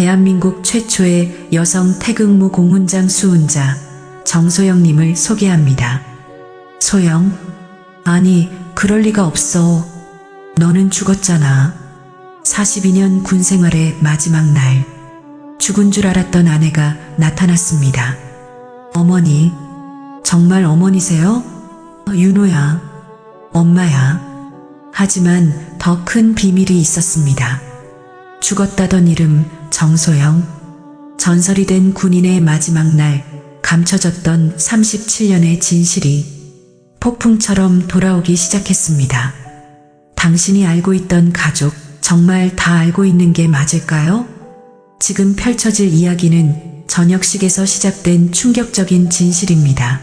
대한민국 최초의 여성 태극무 공훈장 수훈자 정소영님을 소개합니다. 소영? 아니, 그럴 리가 없어. 너는 죽었잖아. 42년 군 생활의 마지막 날, 죽은 줄 알았던 아내가 나타났습니다. 어머니, 정말 어머니세요? 윤호야, 엄마야. 하지만 더 큰 비밀이 있었습니다. 죽었다던 이름 정소영. 전설이 된 군인의 마지막 날 감춰졌던 37년의 진실이 폭풍처럼 돌아오기 시작했습니다. 당신이 알고 있던 가족, 정말 다 알고 있는 게 맞을까요? 지금 펼쳐질 이야기는 저녁식에서 시작된 충격적인 진실입니다.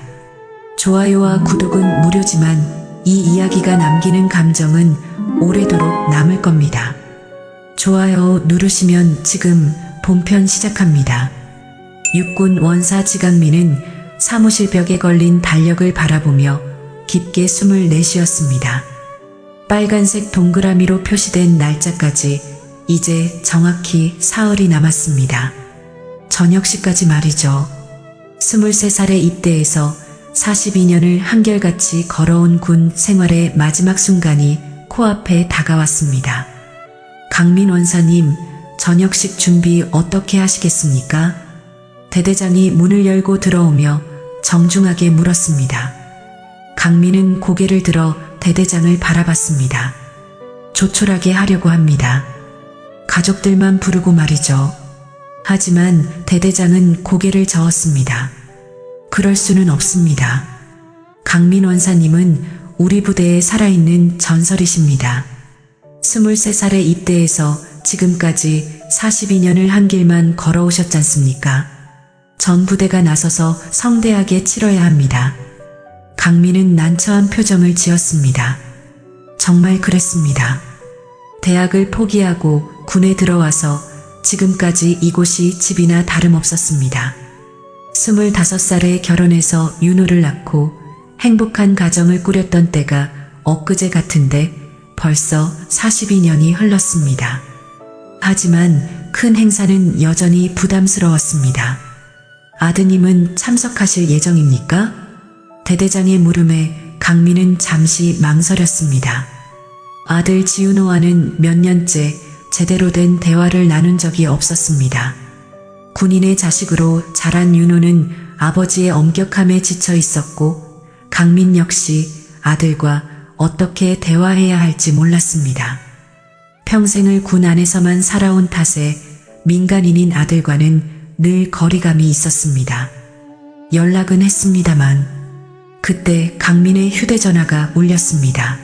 좋아요와 구독은 무료지만 이 이야기가 남기는 감정은 오래도록 남을 겁니다. 좋아요 누르시면 지금 본편 시작합니다. 육군 원사 지강민은 사무실 벽에 걸린 달력을 바라보며 깊게 숨을 내쉬었습니다. 빨간색 동그라미로 표시된 날짜까지 이제 정확히 사흘이 남았습니다. 저녁식까지 말이죠. 23살에 입대해서 42년을 한결같이 걸어온 군 생활의 마지막 순간이 코앞에 다가왔습니다. 강민 원사님, 저녁식 준비 어떻게 하시겠습니까? 대대장이 문을 열고 들어오며 정중하게 물었습니다. 강민은 고개를 들어 대대장을 바라봤습니다. 조촐하게 하려고 합니다. 가족들만 부르고 말이죠. 하지만 대대장은 고개를 저었습니다. 그럴 수는 없습니다. 강민 원사님은 우리 부대에 살아있는 전설이십니다. 23살에 입대해서 지금까지 42년을 한 길만 걸어오셨잖습니까? 전 부대가 나서서 성대하게 치러야 합니다. 강민은 난처한 표정을 지었습니다. 정말 그랬습니다. 대학을 포기하고 군에 들어와서 지금까지 이곳이 집이나 다름없었습니다. 25살에 결혼해서 윤호를 낳고 행복한 가정을 꾸렸던 때가 엊그제 같은데 벌써 42년이 흘렀습니다. 하지만 큰 행사는 여전히 부담스러웠습니다. 아드님은 참석하실 예정입니까? 대대장의 물음에 강민은 잠시 망설였습니다. 아들 지윤호와는 몇 년째 제대로 된 대화를 나눈 적이 없었습니다. 군인의 자식으로 자란 윤호는 아버지의 엄격함에 지쳐 있었고 강민 역시 아들과 어떻게 대화해야 할지 몰랐습니다. 평생을 군 안에서만 살아온 탓에 민간인인 아들과는 늘 거리감이 있었습니다. 연락은 했습니다만 그때 강민의 휴대전화가 울렸습니다.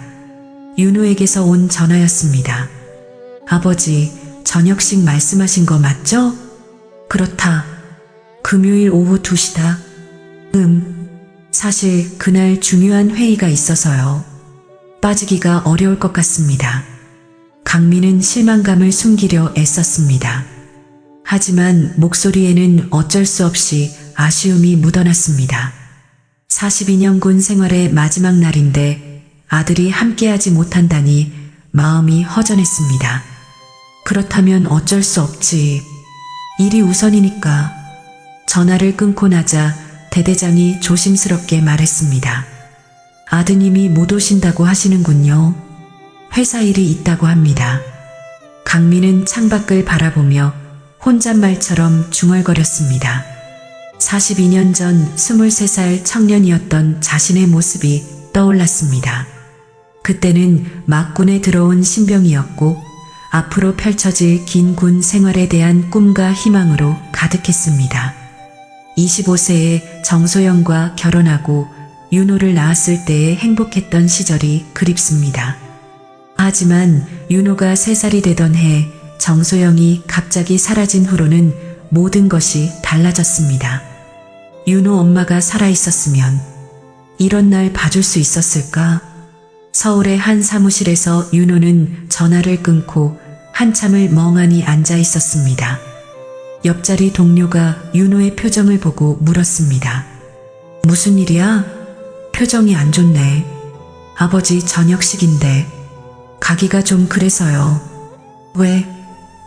윤호에게서 온 전화였습니다. 아버지, 저녁식 말씀하신 거 맞죠? 그렇다. 금요일 오후 2시다. 사실 그날 중요한 회의가 있어서요. 빠지기가 어려울 것 같습니다. 강민은 실망감을 숨기려 애썼습니다. 하지만 목소리에는 어쩔 수 없이 아쉬움이 묻어났습니다. 42년 군 생활의 마지막 날인데 아들이 함께하지 못한다니 마음이 허전했습니다. 그렇다면 어쩔 수 없지. 일이 우선이니까. 전화를 끊고 나자 대대장이 조심스럽게 말했습니다. 아드님이 못 오신다고 하시는군요. 회사 일이 있다고 합니다. 강민은 창밖을 바라보며 혼잣말처럼 중얼거렸습니다. 42년 전 23살 청년이었던 자신의 모습이 떠올랐습니다. 그때는 막 군에 들어온 신병이었고 앞으로 펼쳐질 긴 군 생활에 대한 꿈과 희망으로 가득했습니다. 25세에 정소영과 결혼하고 윤호를 낳았을 때의 행복했던 시절이 그립습니다. 하지만 윤호가 3살이 되던 해 정소영이 갑자기 사라진 후로는 모든 것이 달라졌습니다. 윤호 엄마가 살아있었으면 이런 날 봐줄 수 있었을까? 서울의 한 사무실에서 윤호는 전화를 끊고 한참을 멍하니 앉아 있었습니다. 옆자리 동료가 윤호의 표정을 보고 물었습니다. 무슨 일이야? 표정이 안 좋네. 아버지 저녁식인데 가기가 좀 그래서요. 왜?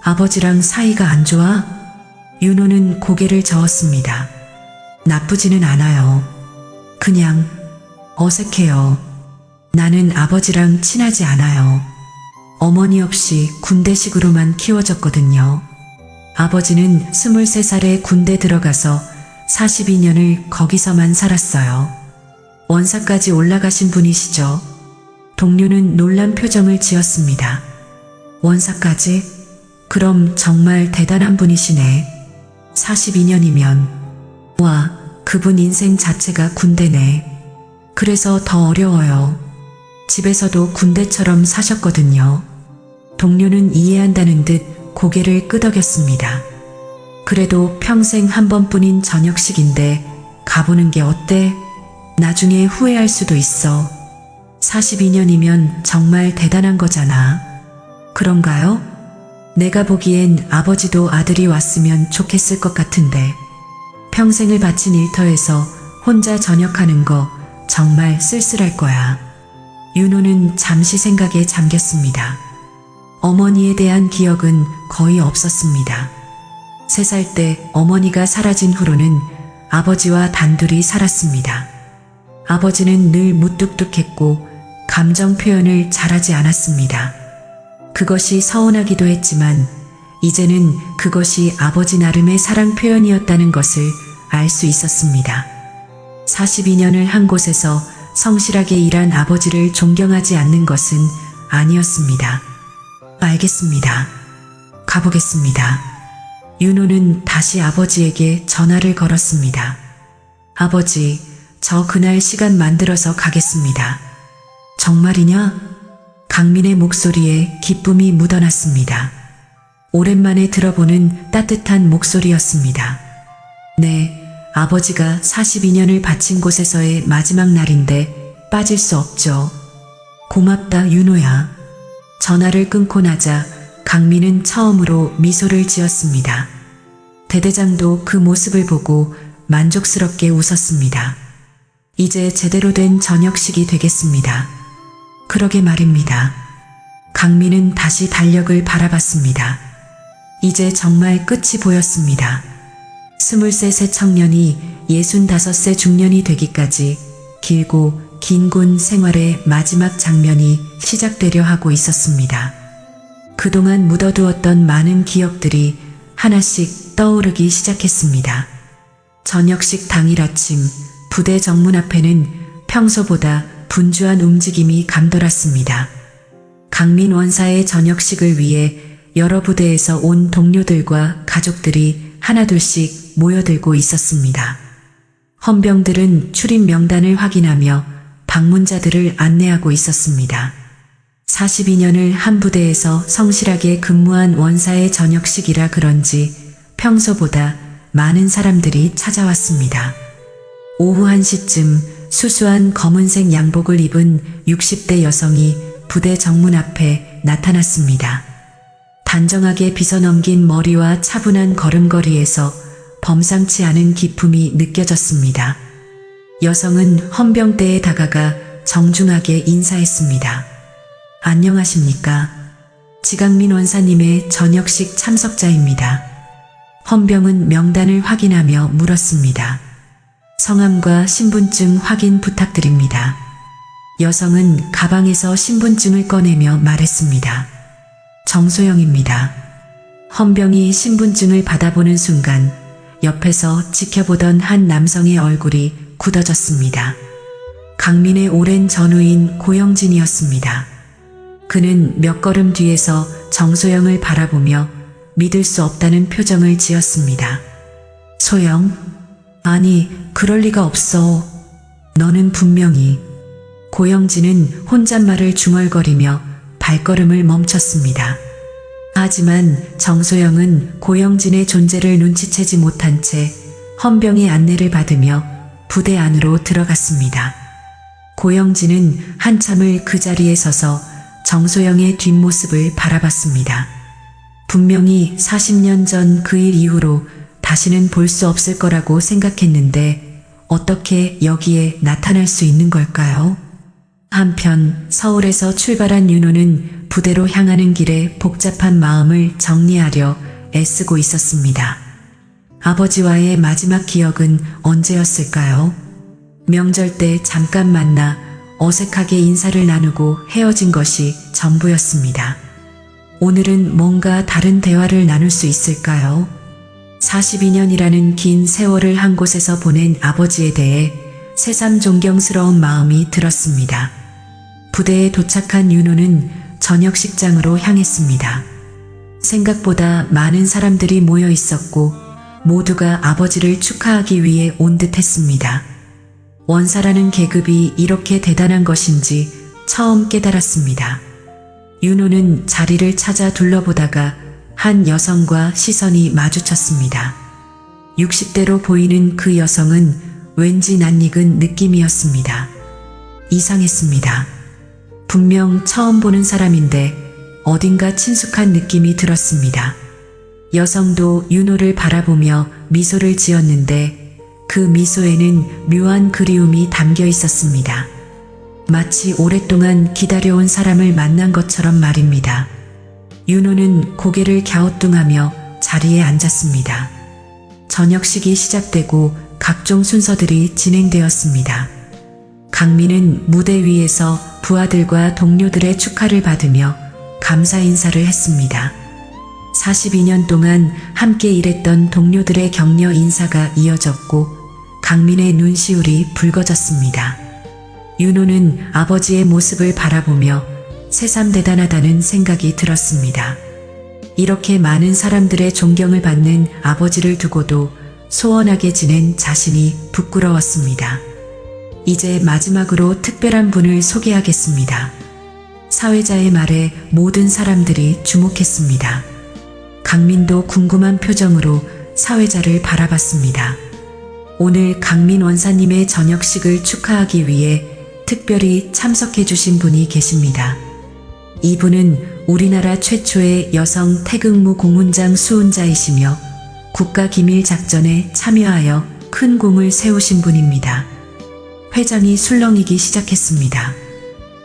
아버지랑 사이가 안 좋아? 윤호는 고개를 저었습니다. 나쁘지는 않아요. 그냥 어색해요. 나는 아버지랑 친하지 않아요. 어머니 없이 군대식으로만 키워졌거든요. 아버지는 23살에 군대 들어가서 42년을 거기서만 살았어요. 원사까지 올라가신 분이시죠? 동료는 놀란 표정을 지었습니다. 원사까지? 그럼 정말 대단한 분이시네. 42년이면. 와, 그분 인생 자체가 군대네. 그래서 더 어려워요. 집에서도 군대처럼 사셨거든요. 동료는 이해한다는 듯 고개를 끄덕였습니다. 그래도 평생 한 번뿐인 저녁식인데 가보는 게 어때? 나중에 후회할 수도 있어. 42년이면 정말 대단한 거잖아. 그런가요? 내가 보기엔 아버지도 아들이 왔으면 좋겠을 것 같은데. 평생을 바친 일터에서 혼자 전역하는 거 정말 쓸쓸할 거야. 윤호는 잠시 생각에 잠겼습니다. 어머니에 대한 기억은 거의 없었습니다. 3살 때 어머니가 사라진 후로는 아버지와 단둘이 살았습니다. 아버지는 늘 무뚝뚝했고 감정 표현을 잘하지 않았습니다. 그것이 서운하기도 했지만 이제는 그것이 아버지 나름의 사랑 표현이었다는 것을 알 수 있었습니다. 42년을 한 곳에서 성실하게 일한 아버지를 존경하지 않는 것은 아니었습니다. 알겠습니다. 가보겠습니다. 윤호는 다시 아버지에게 전화를 걸었습니다. 아버지, 저 그날 시간 만들어서 가겠습니다. 정말이냐? 강민의 목소리에 기쁨이 묻어났습니다. 오랜만에 들어보는 따뜻한 목소리였습니다. 네, 아버지가 42년을 바친 곳에서의 마지막 날인데 빠질 수 없죠. 고맙다, 윤호야. 전화를 끊고 나자 강민은 처음으로 미소를 지었습니다. 대대장도 그 모습을 보고 만족스럽게 웃었습니다. 이제 제대로 된 저녁식이 되겠습니다. 그러게 말입니다. 강민은 다시 달력을 바라봤습니다. 이제 정말 끝이 보였습니다. 23세 새 청년이 65세 중년이 되기까지 길고 긴 군 생활의 마지막 장면이 시작되려 하고 있었습니다. 그동안 묻어두었던 많은 기억들이 하나씩 떠오르기 시작했습니다. 저녁식 당일 아침 부대 정문 앞에는 평소보다 분주한 움직임이 감돌았습니다. 강민 원사의 저녁식을 위해 여러 부대에서 온 동료들과 가족들이 하나둘씩 모여들고 있었습니다. 헌병들은 출입 명단을 확인하며 방문자들을 안내하고 있었습니다. 42년을 한 부대에서 성실하게 근무한 원사의 저녁식이라 그런지 평소보다 많은 사람들이 찾아왔습니다. 오후 1시쯤 수수한 검은색 양복을 입은 60대 여성이 부대 정문 앞에 나타났습니다. 단정하게 빗어넘긴 머리와 차분한 걸음걸이에서 범상치 않은 기품이 느껴졌습니다. 여성은 헌병대에 다가가 정중하게 인사했습니다. 안녕하십니까? 지강민 원사님의 저녁식 참석자입니다. 헌병은 명단을 확인하며 물었습니다. 성함과 신분증 확인 부탁드립니다. 여성은 가방에서 신분증을 꺼내며 말했습니다. 정소영입니다. 헌병이 신분증을 받아보는 순간 옆에서 지켜보던 한 남성의 얼굴이 굳어졌습니다. 강민의 오랜 전우인 고영진이었습니다. 그는 몇 걸음 뒤에서 정소영을 바라보며 믿을 수 없다는 표정을 지었습니다. 소영? 아니, 그럴 리가 없어. 너는 분명히. 고영진은 혼잣말을 중얼거리며 발걸음을 멈췄습니다. 하지만 정소영은 고영진의 존재를 눈치채지 못한 채 헌병의 안내를 받으며 부대 안으로 들어갔습니다. 고영진은 한참을 그 자리에 서서 정소영의 뒷모습을 바라봤습니다. 분명히 40년 전 그 일 이후로 다시는 볼 수 없을 거라고 생각했는데 어떻게 여기에 나타날 수 있는 걸까요? 한편 서울에서 출발한 윤호는 부대로 향하는 길에 복잡한 마음을 정리하려 애쓰고 있었습니다. 아버지와의 마지막 기억은 언제였을까요? 명절 때 잠깐 만나 어색하게 인사를 나누고 헤어진 것이 전부였습니다. 오늘은 뭔가 다른 대화를 나눌 수 있을까요? 42년이라는 긴 세월을 한 곳에서 보낸 아버지에 대해 새삼 존경스러운 마음이 들었습니다. 부대에 도착한 윤호는 저녁식장으로 향했습니다. 생각보다 많은 사람들이 모여 있었고 모두가 아버지를 축하하기 위해 온 듯했습니다. 원사라는 계급이 이렇게 대단한 것인지 처음 깨달았습니다. 윤호는 자리를 찾아 둘러보다가 한 여성과 시선이 마주쳤습니다. 60대로 보이는 그 여성은 왠지 낯익은 느낌이었습니다. 이상했습니다. 분명 처음 보는 사람인데 어딘가 친숙한 느낌이 들었습니다. 여성도 윤호를 바라보며 미소를 지었는데 그 미소에는 묘한 그리움이 담겨 있었습니다. 마치 오랫동안 기다려온 사람을 만난 것처럼 말입니다. 윤호는 고개를 갸우뚱하며 자리에 앉았습니다. 저녁식이 시작되고 각종 순서들이 진행되었습니다. 강민은 무대 위에서 부하들과 동료들의 축하를 받으며 감사 인사를 했습니다. 42년 동안 함께 일했던 동료들의 격려 인사가 이어졌고 강민의 눈시울이 붉어졌습니다. 윤호는 아버지의 모습을 바라보며 새삼 대단하다는 생각이 들었습니다. 이렇게 많은 사람들의 존경을 받는 아버지를 두고도 소원하게 지낸 자신이 부끄러웠습니다. 이제 마지막으로 특별한 분을 소개하겠습니다. 사회자의 말에 모든 사람들이 주목했습니다. 강민도 궁금한 표정으로 사회자를 바라봤습니다. 오늘 강민 원사님의 저녁식을 축하하기 위해 특별히 참석해 주신 분이 계십니다. 이분은 우리나라 최초의 여성 태극무 공훈장 수훈자이시며 국가기밀작전에 참여하여 큰 공을 세우신 분입니다. 회장이 술렁이기 시작했습니다.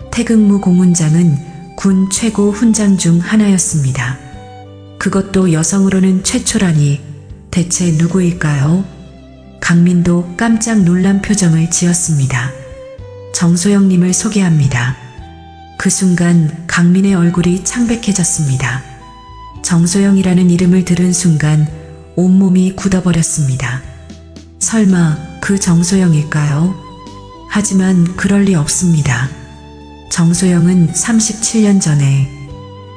태극무 공훈장은 군 최고 훈장 중 하나였습니다. 그것도 여성으로는 최초라니 대체 누구일까요? 강민도 깜짝 놀란 표정을 지었습니다. 정소영님을 소개합니다. 그 순간 강민의 얼굴이 창백해졌습니다. 정소영이라는 이름을 들은 순간 온몸이 굳어버렸습니다. 설마 그 정소영일까요? 하지만 그럴 리 없습니다. 정소영은 37년 전에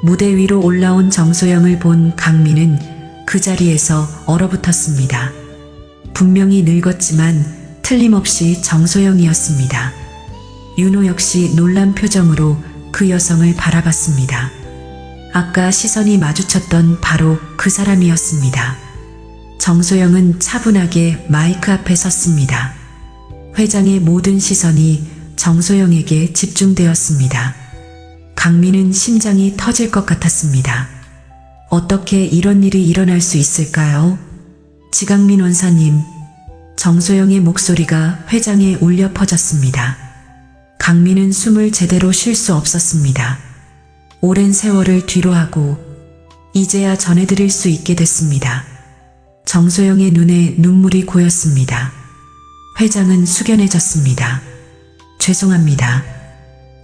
무대 위로 올라온 정소영을 본 강민은 그 자리에서 얼어붙었습니다. 분명히 늙었지만 틀림없이 정소영이었습니다. 윤호 역시 놀란 표정으로 그 여성을 바라봤습니다. 아까 시선이 마주쳤던 바로 그 사람이었습니다. 정소영은 차분하게 마이크 앞에 섰습니다. 회장의 모든 시선이 정소영에게 집중되었습니다. 강민은 심장이 터질 것 같았습니다. 어떻게 이런 일이 일어날 수 있을까요? 지강민 원사님, 정소영의 목소리가 회장에 울려 퍼졌습니다. 강민은 숨을 제대로 쉴 수 없었습니다. 오랜 세월을 뒤로하고 이제야 전해드릴 수 있게 됐습니다. 정소영의 눈에 눈물이 고였습니다. 회장은 숙연해졌습니다. 죄송합니다.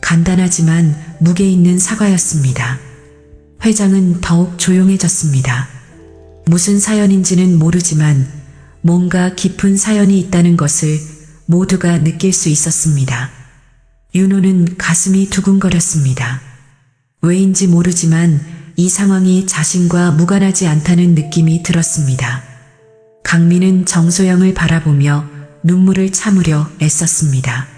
간단하지만 무게 있는 사과였습니다. 회장은 더욱 조용해졌습니다. 무슨 사연인지는 모르지만 뭔가 깊은 사연이 있다는 것을 모두가 느낄 수 있었습니다. 윤호는 가슴이 두근거렸습니다. 왜인지 모르지만 이 상황이 자신과 무관하지 않다는 느낌이 들었습니다. 강민은 정소영을 바라보며 눈물을 참으려 애썼습니다.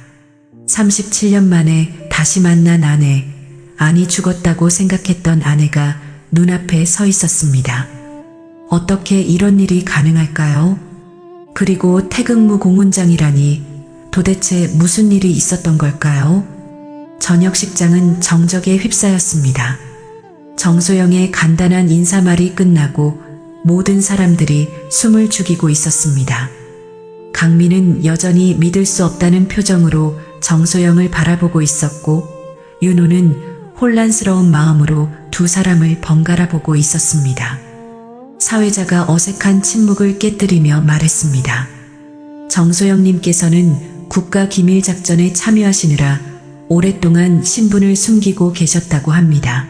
37년 만에 다시 만난 아내, 아니 죽었다고 생각했던 아내가 눈앞에 서 있었습니다. 어떻게 이런 일이 가능할까요? 그리고 태극무 공훈장이라니 도대체 무슨 일이 있었던 걸까요? 저녁식장은 정적에 휩싸였습니다. 정소영의 간단한 인사말이 끝나고 모든 사람들이 숨을 죽이고 있었습니다. 강민은 여전히 믿을 수 없다는 표정으로 정소영을 바라보고 있었고 윤호는 혼란스러운 마음으로 두 사람을 번갈아 보고 있었습니다. 사회자가 어색한 침묵을 깨뜨리며 말했습니다. 정소영님께서는 국가기밀작전에 참여하시느라 오랫동안 신분을 숨기고 계셨다고 합니다.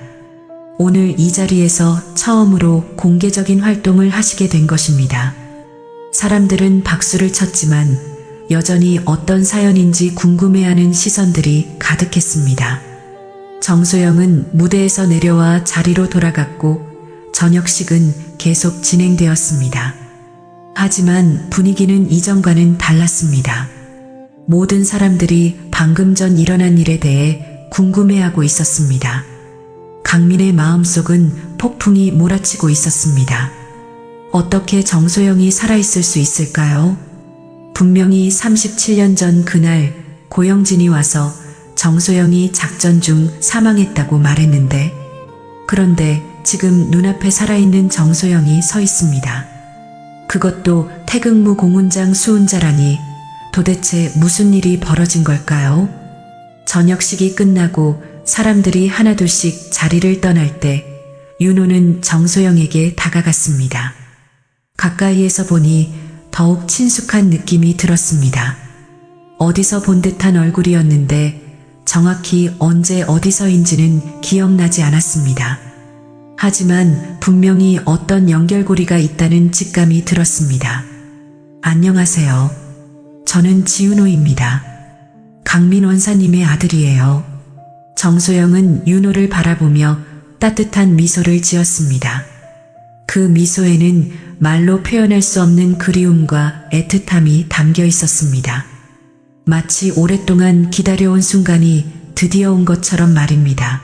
오늘 이 자리에서 처음으로 공개적인 활동을 하시게 된 것입니다. 사람들은 박수를 쳤지만 여전히 어떤 사연인지 궁금해하는 시선들이 가득했습니다. 정소영은 무대에서 내려와 자리로 돌아갔고 저녁식은 계속 진행되었습니다. 하지만 분위기는 이전과는 달랐습니다. 모든 사람들이 방금 전 일어난 일에 대해 궁금해하고 있었습니다. 강민의 마음속은 폭풍이 몰아치고 있었습니다. 어떻게 정소영이 살아있을 수 있을까요? 분명히 37년 전 그날 고영진이 와서 정소영이 작전 중 사망했다고 말했는데, 그런데 지금 눈앞에 살아있는 정소영이 서 있습니다. 그것도 태극무 공훈장 수훈자라니 도대체 무슨 일이 벌어진 걸까요? 저녁식이 끝나고 사람들이 하나둘씩 자리를 떠날 때 윤호는 정소영에게 다가갔습니다. 가까이에서 보니 더욱 친숙한 느낌이 들었습니다. 어디서 본 듯한 얼굴이었는데 정확히 언제 어디서인지는 기억나지 않았습니다. 하지만 분명히 어떤 연결고리가 있다는 직감이 들었습니다. 안녕하세요. 저는 지윤호입니다. 강민 원사님의 아들이에요. 정소영은 윤호를 바라보며 따뜻한 미소를 지었습니다. 그 미소에는 말로 표현할 수 없는 그리움과 애틋함이 담겨 있었습니다. 마치 오랫동안 기다려온 순간이 드디어 온 것처럼 말입니다.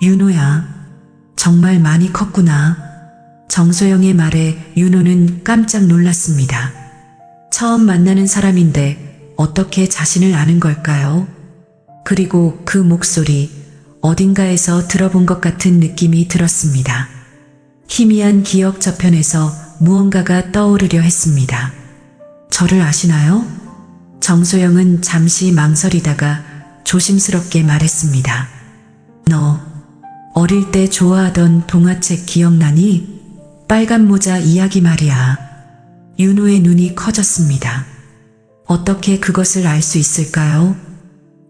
윤호야, 정말 많이 컸구나. 정소영의 말에 윤호는 깜짝 놀랐습니다. 처음 만나는 사람인데 어떻게 자신을 아는 걸까요? 그리고 그 목소리, 어딘가에서 들어본 것 같은 느낌이 들었습니다. 희미한 기억 저편에서 무언가가 떠오르려 했습니다. 저를 아시나요? 정소영은 잠시 망설이다가 조심스럽게 말했습니다. 너 어릴 때 좋아하던 동화책 기억나니? 빨간 모자 이야기 말이야. 윤호의 눈이 커졌습니다. 어떻게 그것을 알 수 있을까요?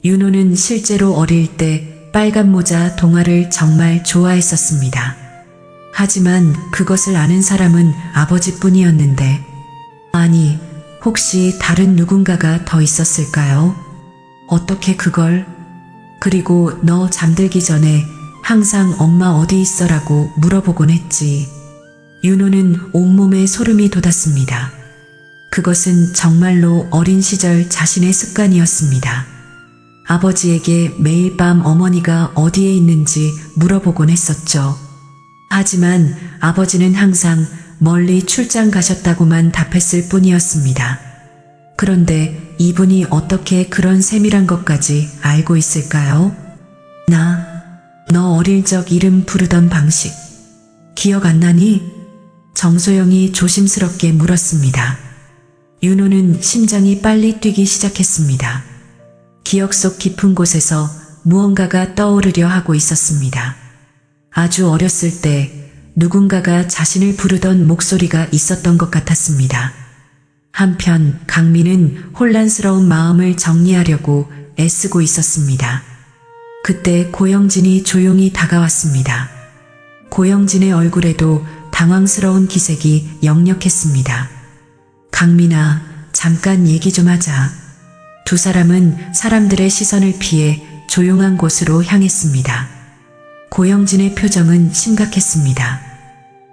윤호는 실제로 어릴 때 빨간 모자 동화를 정말 좋아했었습니다. 하지만 그것을 아는 사람은 아버지뿐이었는데, 아니, 혹시 다른 누군가가 더 있었을까요? 어떻게 그걸? 그리고 너 잠들기 전에 항상 엄마 어디 있어라고 물어보곤 했지. 윤호는 온몸에 소름이 돋았습니다. 그것은 정말로 어린 시절 자신의 습관이었습니다. 아버지에게 매일 밤 어머니가 어디에 있는지 물어보곤 했었죠. 하지만 아버지는 항상 멀리 출장 가셨다고만 답했을 뿐이었습니다. 그런데 이분이 어떻게 그런 세밀한 것까지 알고 있을까요? 너 어릴 적 이름 부르던 방식 기억 안 나니? 정소영이 조심스럽게 물었습니다. 윤호는 심장이 빨리 뛰기 시작했습니다. 기억 속 깊은 곳에서 무언가가 떠오르려 하고 있었습니다. 아주 어렸을 때 누군가가 자신을 부르던 목소리가 있었던 것 같았습니다. 한편 강민은 혼란스러운 마음을 정리하려고 애쓰고 있었습니다. 그때 고영진이 조용히 다가왔습니다. 고영진의 얼굴에도 당황스러운 기색이 역력했습니다. 강민아, 잠깐 얘기 좀 하자. 두 사람은 사람들의 시선을 피해 조용한 곳으로 향했습니다. 고영진의 표정은 심각했습니다.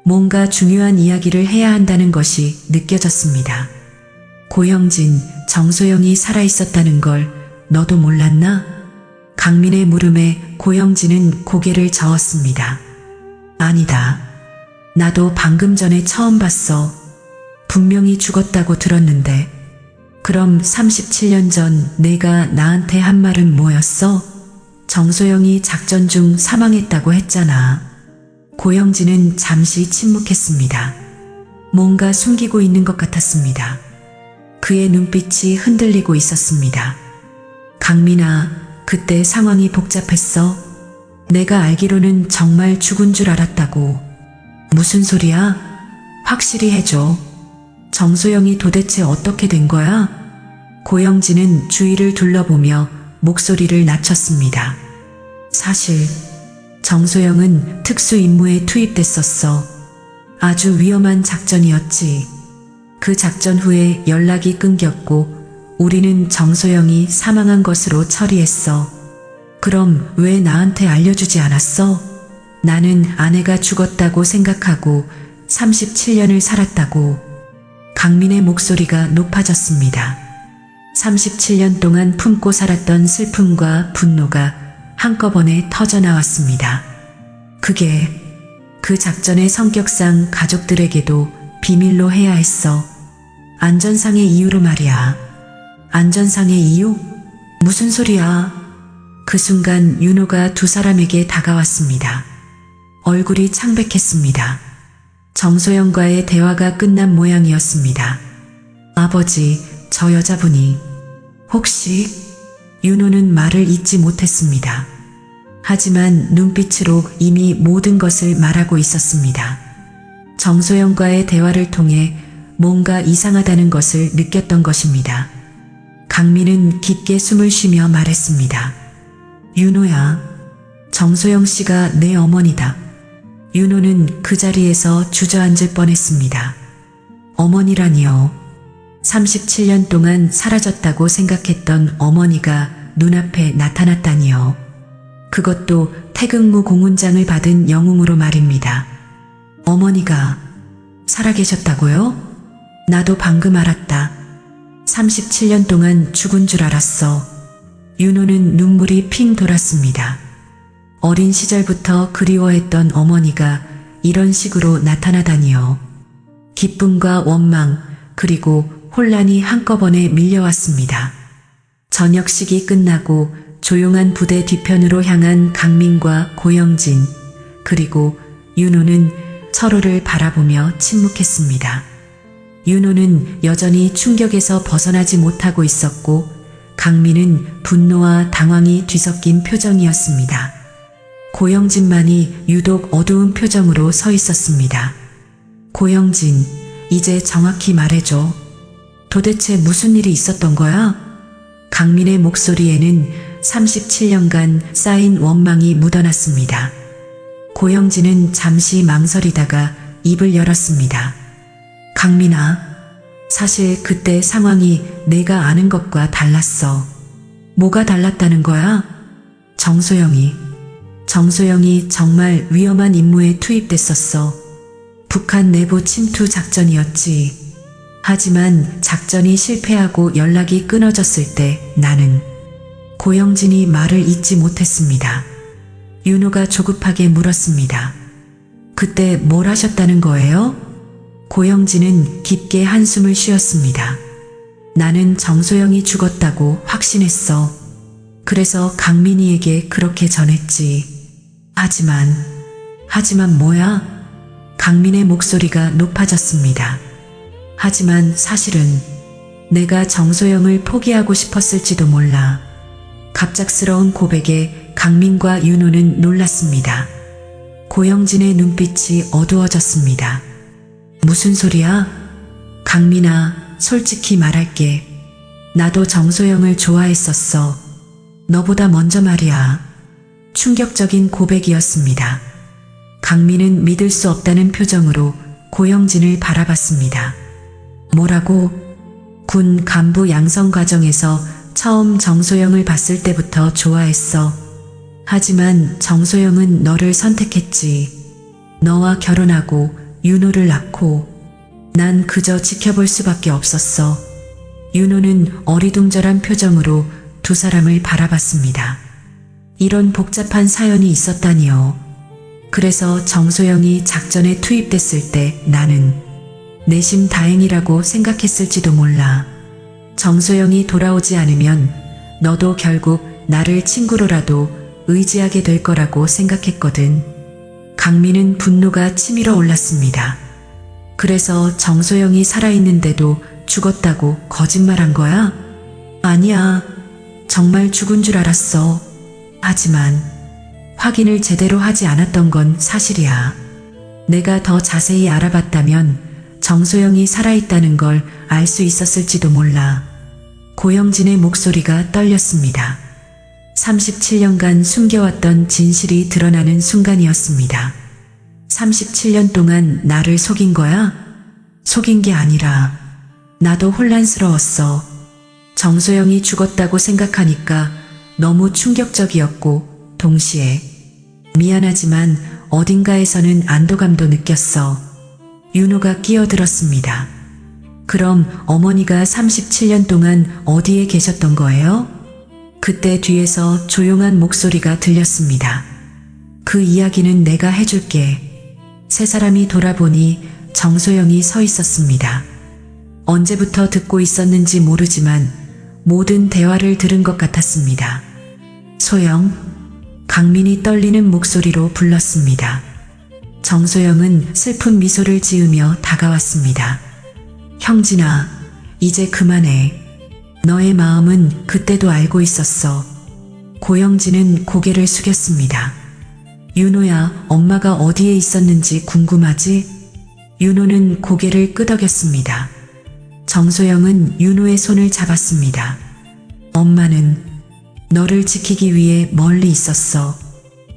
뭔가 중요한 이야기를 해야 한다는 것이 느껴졌습니다. 고영진, 정소영이 살아있었다는 걸 너도 몰랐나? 강민의 물음에 고영진은 고개를 저었습니다. 아니다. 나도 방금 전에 처음 봤어. 분명히 죽었다고 들었는데. 그럼 37년 전 내가 나한테 한 말은 뭐였어? 정소영이 작전 중 사망했다고 했잖아. 고영진은 잠시 침묵했습니다. 뭔가 숨기고 있는 것 같았습니다. 그의 눈빛이 흔들리고 있었습니다. 강민아, 그때 상황이 복잡했어. 내가 알기로는 정말 죽은 줄 알았다고. 무슨 소리야? 확실히 해줘. 정소영이 도대체 어떻게 된 거야? 고영진은 주위를 둘러보며 목소리를 낮췄습니다. 사실 정소영은 특수 임무에 투입됐었어. 아주 위험한 작전이었지. 그 작전 후에 연락이 끊겼고 우리는 정소영이 사망한 것으로 처리했어. 그럼 왜 나한테 알려주지 않았어? 나는 아내가 죽었다고 생각하고 37년을 살았다고. 강민의 목소리가 높아졌습니다. 37년 동안 품고 살았던 슬픔과 분노가 한꺼번에 터져나왔습니다. 그게 그 작전의 성격상 가족들에게도 비밀로 해야 했어. 안전상의 이유로 말이야. 안전상의 이유? 무슨 소리야? 그 순간 윤호가 두 사람에게 다가왔습니다. 얼굴이 창백했습니다. 정소영과의 대화가 끝난 모양이었습니다. 아버지, 저 여자분이 혹시? 윤호는 말을 잇지 못했습니다. 하지만 눈빛으로 이미 모든 것을 말하고 있었습니다. 정소영과의 대화를 통해 뭔가 이상하다는 것을 느꼈던 것입니다. 강민은 깊게 숨을 쉬며 말했습니다. 윤호야, 정소영 씨가 내 어머니다. 윤호는 그 자리에서 주저앉을 뻔했습니다. 어머니라니요. 37년 동안 사라졌다고 생각했던 어머니가 눈앞에 나타났다니요. 그것도 태극무 공훈장을 받은 영웅으로 말입니다. 어머니가 살아계셨다고요? 나도 방금 알았다. 37년 동안 죽은 줄 알았어. 윤호는 눈물이 핑 돌았습니다. 어린 시절부터 그리워했던 어머니가 이런 식으로 나타나다니요. 기쁨과 원망 그리고 혼란이 한꺼번에 밀려왔습니다. 저녁식이 끝나고 조용한 부대 뒤편으로 향한 강민과 고영진 그리고 윤호는 서로를 바라보며 침묵했습니다. 윤호는 여전히 충격에서 벗어나지 못하고 있었고 강민은 분노와 당황이 뒤섞인 표정이었습니다. 고영진만이 유독 어두운 표정으로 서 있었습니다. 고영진, 이제 정확히 말해줘. 도대체 무슨 일이 있었던 거야? 강민의 목소리에는 37년간 쌓인 원망이 묻어났습니다. 고영진은 잠시 망설이다가 입을 열었습니다. 강민아, 사실 그때 상황이 내가 아는 것과 달랐어. 뭐가 달랐다는 거야? 정소영이 정말 위험한 임무에 투입됐었어. 북한 내부 침투 작전이었지. 하지만 작전이 실패하고 연락이 끊어졌을 때 나는 고영진이 말을 잇지 못했습니다. 윤호가 조급하게 물었습니다. 그때 뭘 하셨다는 거예요? 고영진은 깊게 한숨을 쉬었습니다. 나는 정소영이 죽었다고 확신했어. 그래서 강민이에게 그렇게 전했지. 하지만 뭐야? 강민의 목소리가 높아졌습니다. 하지만 사실은 내가 정소영을 포기하고 싶었을지도 몰라. 갑작스러운 고백에 강민과 윤호는 놀랐습니다. 고영진의 눈빛이 어두워졌습니다. 무슨 소리야? 강민아, 솔직히 말할게. 나도 정소영을 좋아했었어. 너보다 먼저 말이야. 충격적인 고백이었습니다. 강민은 믿을 수 없다는 표정으로 고영진을 바라봤습니다. 뭐라고? 군 간부 양성 과정에서 처음 정소영을 봤을 때부터 좋아했어. 하지만 정소영은 너를 선택했지. 너와 결혼하고 윤호를 낳고 난 그저 지켜볼 수밖에 없었어. 윤호는 어리둥절한 표정으로 두 사람을 바라봤습니다. 이런 복잡한 사연이 있었다니요. 그래서 정소영이 작전에 투입됐을 때 나는 내심 다행이라고 생각했을지도 몰라. 정소영이 돌아오지 않으면 너도 결국 나를 친구로라도 의지하게 될 거라고 생각했거든. 강민은 분노가 치밀어 올랐습니다. 그래서 정소영이 살아있는데도 죽었다고 거짓말한 거야? 아니야. 정말 죽은 줄 알았어. 하지만 확인을 제대로 하지 않았던 건 사실이야. 내가 더 자세히 알아봤다면 정소영이 살아있다는 걸 알 수 있었을지도 몰라. 고영진의 목소리가 떨렸습니다. 37년간 숨겨왔던 진실이 드러나는 순간이었습니다. 37년 동안 나를 속인 거야? 속인 게 아니라 나도 혼란스러웠어. 정소영이 죽었다고 생각하니까 너무 충격적이었고 동시에 미안하지만 어딘가에서는 안도감도 느꼈어. 윤호가 끼어들었습니다. 그럼 어머니가 37년 동안 어디에 계셨던 거예요? 그때 뒤에서 조용한 목소리가 들렸습니다. 그 이야기는 내가 해줄게. 세 사람이 돌아보니 정소영이 서 있었습니다. 언제부터 듣고 있었는지 모르지만 모든 대화를 들은 것 같았습니다. 소영, 강민이 떨리는 목소리로 불렀습니다. 정소영은 슬픈 미소를 지으며 다가왔습니다. 형진아, 이제 그만해. 너의 마음은 그때도 알고 있었어. 고영진은 고개를 숙였습니다. 윤호야, 엄마가 어디에 있었는지 궁금하지? 윤호는 고개를 끄덕였습니다. 정소영은 윤호의 손을 잡았습니다. 엄마는 너를 지키기 위해 멀리 있었어.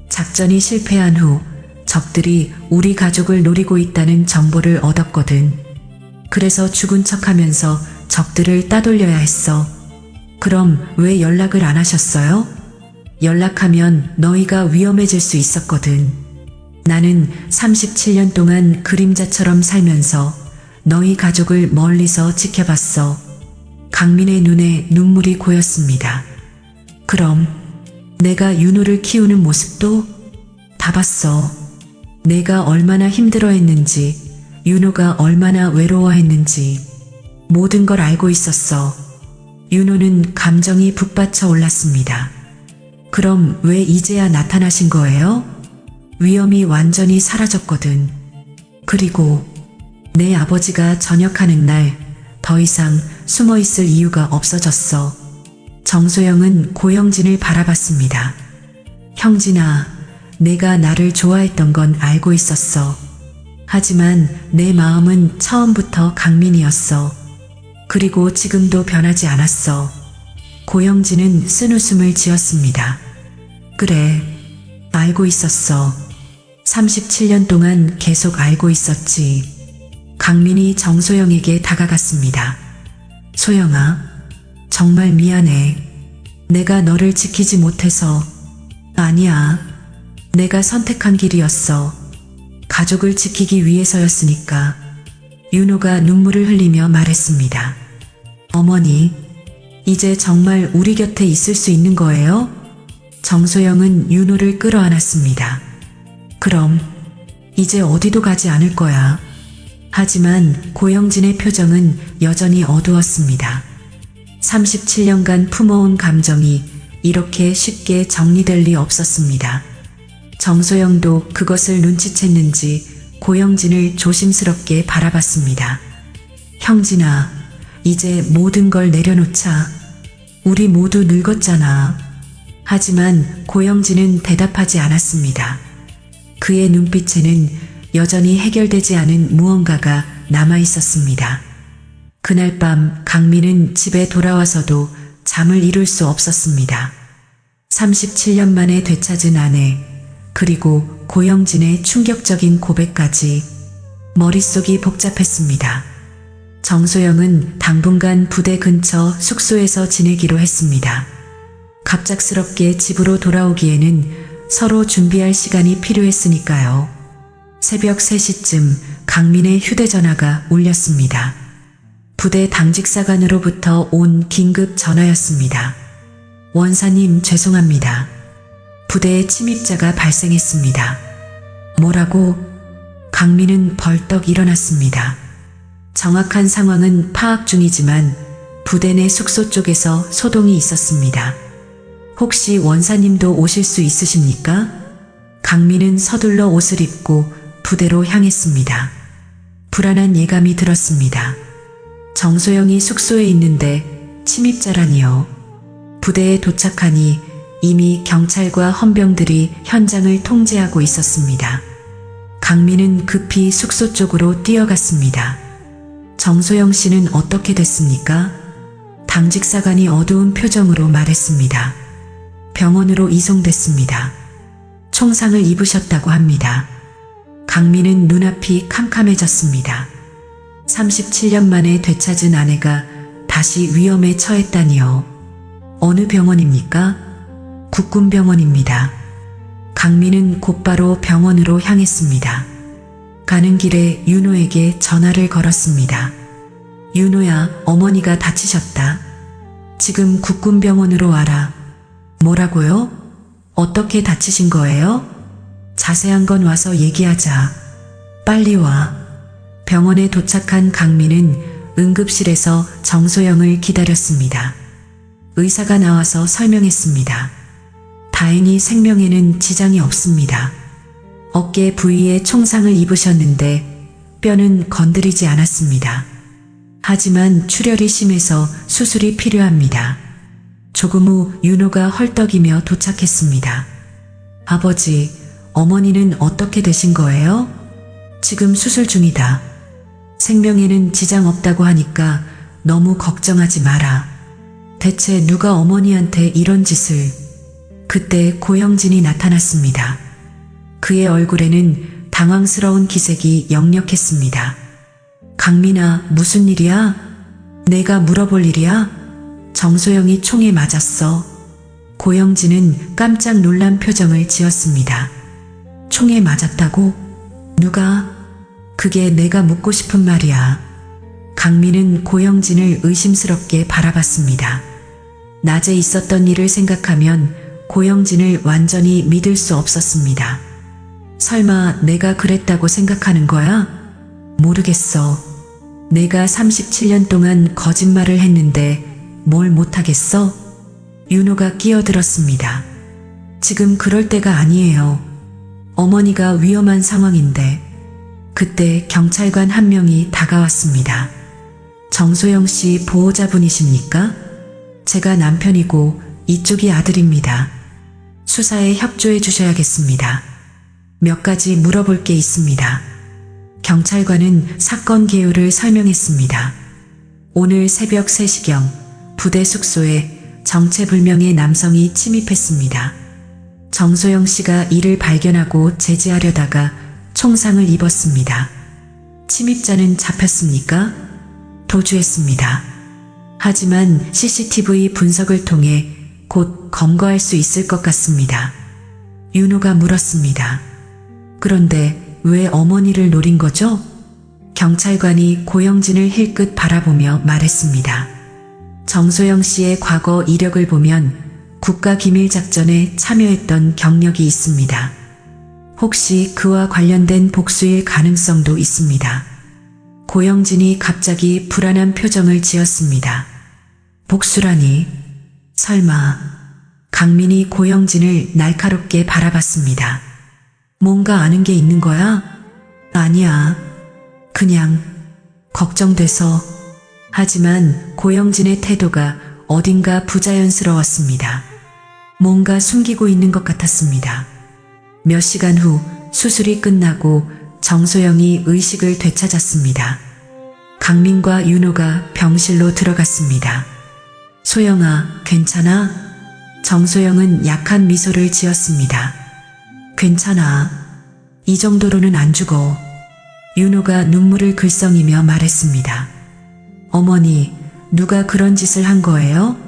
작전이 실패한 후 적들이 우리 가족을 노리고 있다는 정보를 얻었거든. 그래서 죽은 척하면서 적들을 따돌려야 했어. 그럼 왜 연락을 안 하셨어요? 연락하면 너희가 위험해질 수 있었거든. 나는 37년 동안 그림자처럼 살면서 너희 가족을 멀리서 지켜봤어. 강민의 눈에 눈물이 고였습니다. 그럼 내가 윤호를 키우는 모습도 다 봤어. 내가 얼마나 힘들어했는지, 윤호가 얼마나 외로워했는지 모든 걸 알고 있었어. 윤호는 감정이 북받쳐 올랐습니다. 그럼 왜 이제야 나타나신 거예요? 위험이 완전히 사라졌거든. 그리고 내 아버지가 전역하는 날 더 이상 숨어 있을 이유가 없어졌어. 정소영은 고영진을 바라봤습니다. 형진아, 내가 나를 좋아했던 건 알고 있었어. 하지만 내 마음은 처음부터 강민이었어. 그리고 지금도 변하지 않았어. 고영진은 쓴웃음을 지었습니다. 그래, 알고 있었어. 37년 동안 계속 알고 있었지. 강민이 정소영에게 다가갔습니다. 소영아, 정말 미안해. 내가 너를 지키지 못해서. 아니야. 내가 선택한 길이었어. 가족을 지키기 위해서였으니까. 윤호가 눈물을 흘리며 말했습니다. 어머니, 이제 정말 우리 곁에 있을 수 있는 거예요? 정소영은 윤호를 끌어안았습니다. 그럼 이제 어디도 가지 않을 거야. 하지만 고영진의 표정은 여전히 어두웠습니다. 37년간 품어온 감정이 이렇게 쉽게 정리될 리 없었습니다. 정소영도 그것을 눈치챘는지 고영진을 조심스럽게 바라봤습니다. 형진아, 이제 모든 걸 내려놓자. 우리 모두 늙었잖아. 하지만 고영진은 대답하지 않았습니다. 그의 눈빛에는 여전히 해결되지 않은 무언가가 남아있었습니다. 그날 밤 강민은 집에 돌아와서도 잠을 이룰 수 없었습니다. 37년 만에 되찾은 아내, 그리고 고영진의 충격적인 고백까지 머릿속이 복잡했습니다. 정소영은 당분간 부대 근처 숙소에서 지내기로 했습니다. 갑작스럽게 집으로 돌아오기에는 서로 준비할 시간이 필요했으니까요. 새벽 3시쯤 강민의 휴대전화가 울렸습니다. 부대 당직사관으로부터 온 긴급 전화였습니다. 원사님, 죄송합니다. 부대에 침입자가 발생했습니다. 뭐라고? 강민은 벌떡 일어났습니다. 정확한 상황은 파악 중이지만 부대 내 숙소 쪽에서 소동이 있었습니다. 혹시 원사님도 오실 수 있으십니까? 강민은 서둘러 옷을 입고 부대로 향했습니다. 불안한 예감이 들었습니다. 정소영이 숙소에 있는데 침입자라니요. 부대에 도착하니 이미 경찰과 헌병들이 현장을 통제하고 있었습니다. 강민은 급히 숙소 쪽으로 뛰어갔습니다. 정소영 씨는 어떻게 됐습니까? 당직사관이 어두운 표정으로 말했습니다. 병원으로 이송됐습니다. 총상을 입으셨다고 합니다. 강민은 눈앞이 캄캄해졌습니다. 37년 만에 되찾은 아내가 다시 위험에 처했다니요. 어느 병원입니까? 국군병원입니다. 강민은 곧바로 병원으로 향했습니다. 가는 길에 윤호에게 전화를 걸었습니다. 윤호야, 어머니가 다치셨다. 지금 국군병원으로 와라. 뭐라고요? 어떻게 다치신 거예요? 자세한 건 와서 얘기하자. 빨리 와. 병원에 도착한 강민은 응급실에서 정소영을 기다렸습니다. 의사가 나와서 설명했습니다. 다행히 생명에는 지장이 없습니다. 어깨 부위에 총상을 입으셨는데 뼈는 건드리지 않았습니다. 하지만 출혈이 심해서 수술이 필요합니다. 조금 후 윤호가 헐떡이며 도착했습니다. 아버지, 어머니는 어떻게 되신 거예요? 지금 수술 중이다. 생명에는 지장 없다고 하니까 너무 걱정하지 마라. 대체 누가 어머니한테 이런 짓을... 그때 고형진이 나타났습니다. 그의 얼굴에는 당황스러운 기색이 역력했습니다. 강민아, 무슨 일이야? 내가 물어볼 일이야? 정소영이 총에 맞았어. 고형진은 깜짝 놀란 표정을 지었습니다. 총에 맞았다고? 누가? 그게 내가 묻고 싶은 말이야. 강민은 고형진을 의심스럽게 바라봤습니다. 낮에 있었던 일을 생각하면 고형진을 완전히 믿을 수 없었습니다. 설마 내가 그랬다고 생각하는 거야? 모르겠어. 내가 37년 동안 거짓말을 했는데 뭘 못하겠어? 윤호가 끼어들었습니다. 지금 그럴 때가 아니에요. 어머니가 위험한 상황인데. 그때 경찰관 한 명이 다가왔습니다. 정소영 씨 보호자분이십니까? 제가 남편이고 이쪽이 아들입니다. 수사에 협조해 주셔야겠습니다. 몇 가지 물어볼 게 있습니다. 경찰관은 사건 개요를 설명했습니다. 오늘 새벽 3시경 부대 숙소에 정체불명의 남성이 침입했습니다. 정소영 씨가 이를 발견하고 제지하려다가 총상을 입었습니다. 침입자는 잡혔습니까? 도주했습니다. 하지만 CCTV 분석을 통해 곧 검거할 수 있을 것 같습니다. 윤호가 물었습니다. 그런데 왜 어머니를 노린 거죠? 경찰관이 고형진을 힐끗 바라보며 말했습니다. 정소영 씨의 과거 이력을 보면 국가기밀작전에 참여했던 경력이 있습니다. 혹시 그와 관련된 복수일 가능성도 있습니다. 고형진이 갑자기 불안한 표정을 지었습니다. 복수라니? 설마... 강민이 고형진을 날카롭게 바라봤습니다. 뭔가 아는 게 있는 거야? 아니야. 그냥 걱정돼서. 하지만 고형진의 태도가 어딘가 부자연스러웠습니다. 뭔가 숨기고 있는 것 같았습니다. 몇 시간 후 수술이 끝나고 정소영이 의식을 되찾았습니다. 강민과 윤호가 병실로 들어갔습니다. 소영아, 괜찮아? 정소영은 약한 미소를 지었습니다. 괜찮아. 이 정도로는 안 죽어. 윤호가 눈물을 글썽이며 말했습니다. 어머니, 누가 그런 짓을 한 거예요?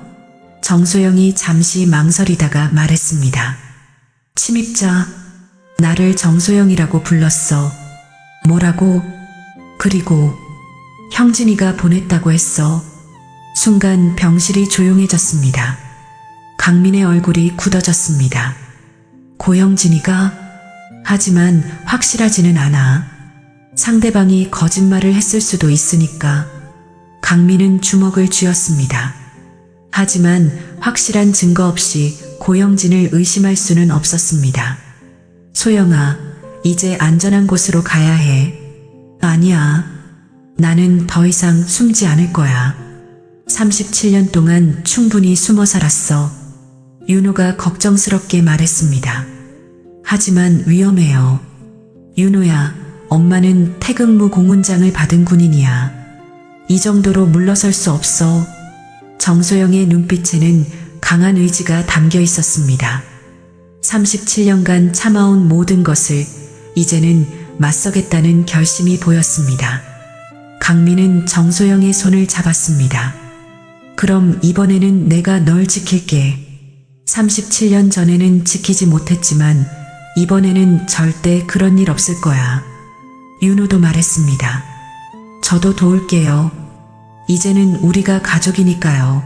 정소영이 잠시 망설이다가 말했습니다. 침입자, 나를 정소영이라고 불렀어. 뭐라고? 그리고 형진이가 보냈다고 했어. 순간 병실이 조용해졌습니다. 강민의 얼굴이 굳어졌습니다. 고형진이가? 하지만 확실하지는 않아. 상대방이 거짓말을 했을 수도 있으니까. 강민은 주먹을 쥐었습니다. 하지만 확실한 증거 없이 고형진을 의심할 수는 없었습니다. 소영아, 이제 안전한 곳으로 가야 해. 아니야. 나는 더 이상 숨지 않을 거야. 37년 동안 충분히 숨어 살았어. 윤호가 걱정스럽게 말했습니다. 하지만 위험해요. 윤호야, 엄마는 태극무 공훈장을 받은 군인이야. 이 정도로 물러설 수 없어. 정소영의 눈빛에는 강한 의지가 담겨 있었습니다. 37년간 참아온 모든 것을 이제는 맞서겠다는 결심이 보였습니다. 강민은 정소영의 손을 잡았습니다. 그럼 이번에는 내가 널 지킬게. 37년 전에는 지키지 못했지만 이번에는 절대 그런 일 없을 거야. 윤호도 말했습니다. 저도 도울게요. 이제는 우리가 가족이니까요.